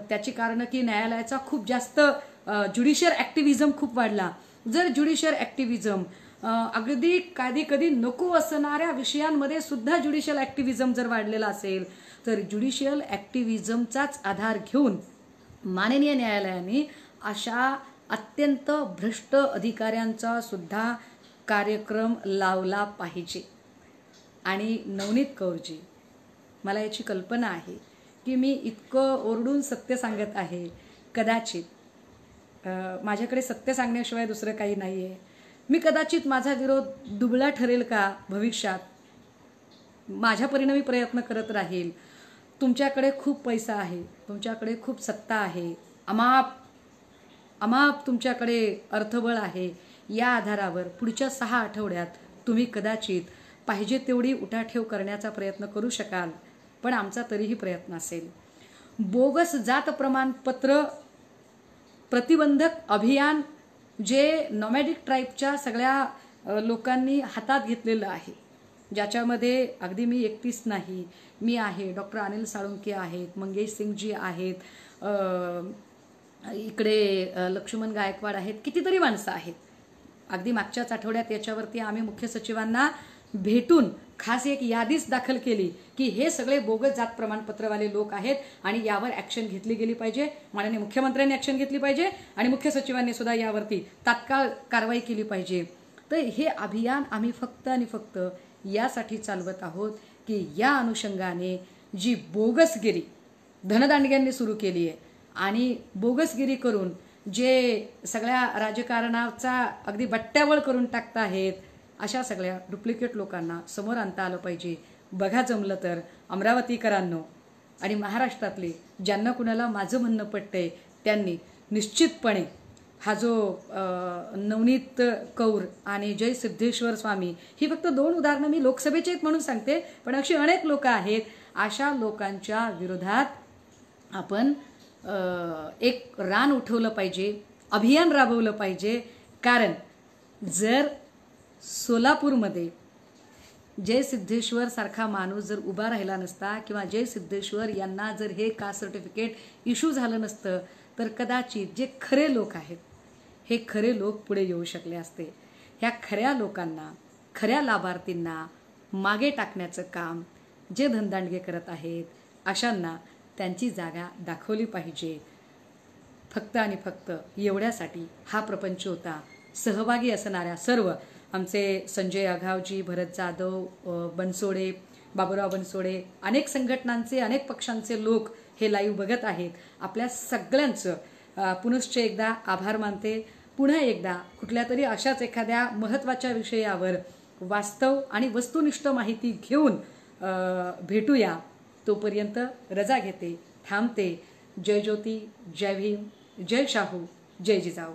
त्याची कारणं की न्यायालयाचा खूप जास्त ज्युडिशियल ॲक्टिव्हिझम खूप वाढला. जर ज्युडिशियल ॲक्टिव्हिझम अगदी कधी नको असणाऱ्या विषयांमध्ये सुद्धा ज्युडिशियल ॲक्टिव्हिझम जर वाढलेला असेल तर ज्युडिशियल ॲक्टिव्हिझमचाच आधार घेऊन माननीय न्यायालयाने अशा अत्यंत भ्रष्ट अधिकाऱ्यांचा सुद्धा कार्यक्रम लावला पाहिजे. आणि नवनीत कौरजी, मला याची कल्पना आहे की मी इतकं ओरडून सत्य सांगत आहे, कदाचित माझ्याकडे सत्य सांगण्याशिवाय दुसरं काही नाही आहे. मी कदाचित माझा विरोध दुबळा ठरेल का भविष्यात, माझ्या परीने मी प्रयत्न करत राहील. तुमच्याकडे खूप पैसा आहे, तुमच्याकडे खूप सत्ता आहे, अमाप तुमच्याकडे अर्थबळ आहे. या आधारावर पुढच्या 6 आठवड्यात तुम्ही कदाचित पाहिजे तेवढी उठाठेव करण्याचा प्रयत्न करू शकाल, पण आमचा तरीही प्रयत्न असेल. बोगस जात प्रमाणपत्र प्रतिबंधक अभियान जे नॉमॅडिक ट्राईबच्या सगळ्या लोकांनी हातात घेतलेलं आहे, ज्याच्यामध्ये अगदी मी एकटीच नाही, मी आहे, डॉक्टर अनिल साळुंके आहेत, मंगेश सिंगजी आहेत, इकडे लक्ष्मण गायकवाड आहेत, कितीतरी माणसं आहेत. अगदी मागच्याच आठवड्यात याच्यावरती आम्ही मुख्य सचिवांना भेटून खास एक यादीच दाखल केली की हे सगळे बोगस जात प्रमाणपत्रवाले लोक आहेत आणि यावर ॲक्शन घेतली गेली पाहिजे. माननीय मुख्यमंत्र्यांनी ॲक्शन घेतली पाहिजे आणि मुख्य सचिवांनी सुद्धा यावरती तात्काळ कारवाई केली पाहिजे. तर हे अभियान आम्ही फक्त आणि फक्त यासाठी चालवत आहोत की या अनुषंगाने जी बोगसगिरी धनदांडग्यांनी सुरू केली आहे आणि बोगसगिरी करून जे सगळ्या राजकारणाचा अगदी बट्ट्याबळ करून टाकत आहेत, अशा सगळ्या डुप्लिकेट लोकांना समोर आणता आलं पाहिजे. बघा जमलं तर अमरावतीकरांनो आणि महाराष्ट्रातले ज्यांना कुणाला माझं म्हणणं पटतंय त्यांनी निश्चितपणे हा जो नवनीत कौर आणि जय सिद्धेश्वर स्वामी, ही फक्त 2 उदाहरणं मी लोकसभेचे आहेत म्हणून सांगते, पण अशी अनेक लोक आहेत. अशा लोकांच्या विरोधात आपण एक रान उठवलं पाहिजे, अभियान राबवलं पाहिजे. कारण जर सोलापूरमध्ये जय सिद्धेश्वर सारखा माणूस जर उभा राहिला नसता किंवा जय सिद्धेश्वर यांना जर हे कास्ट सर्टिफिकेट इश्यू झालं नसतं, तर कदाचित जे खरे लोक आहेत हे खरे लोक पुढे येऊ शकले असते. ह्या खऱ्या लोकांना, खऱ्या लाभार्थींना मागे टाकण्याचं काम जे धनदांडगे करत आहेत, अशांना त्यांची जागा दाखवली पाहिजे. फक्त आणि फक्त एवढ्यासाठी हा प्रपंच होता. सहभागी असणाऱ्या सर्व आमचे संजय अघावजी, भरत जाधव, बनसोडे, बाबूराव बनसोडे, अनेक संघटनांचे, अनेक पक्षांचे लोक हे लाईव्ह बघत आहेत. आपल्या सगळ्यांचं पुनश्च एकदा आभार मानते. पुन्हा एकदा कुठल्या तरी अशाच एखाद्या महत्त्वाच्या विषयावर वास्तव आणि वस्तुनिष्ठ माहिती घेऊन भेटूया. तोपर्यंत रजा घेते, थांबते. जय ज्योती, जय भीम, जय शाहू, जय जिजाऊ.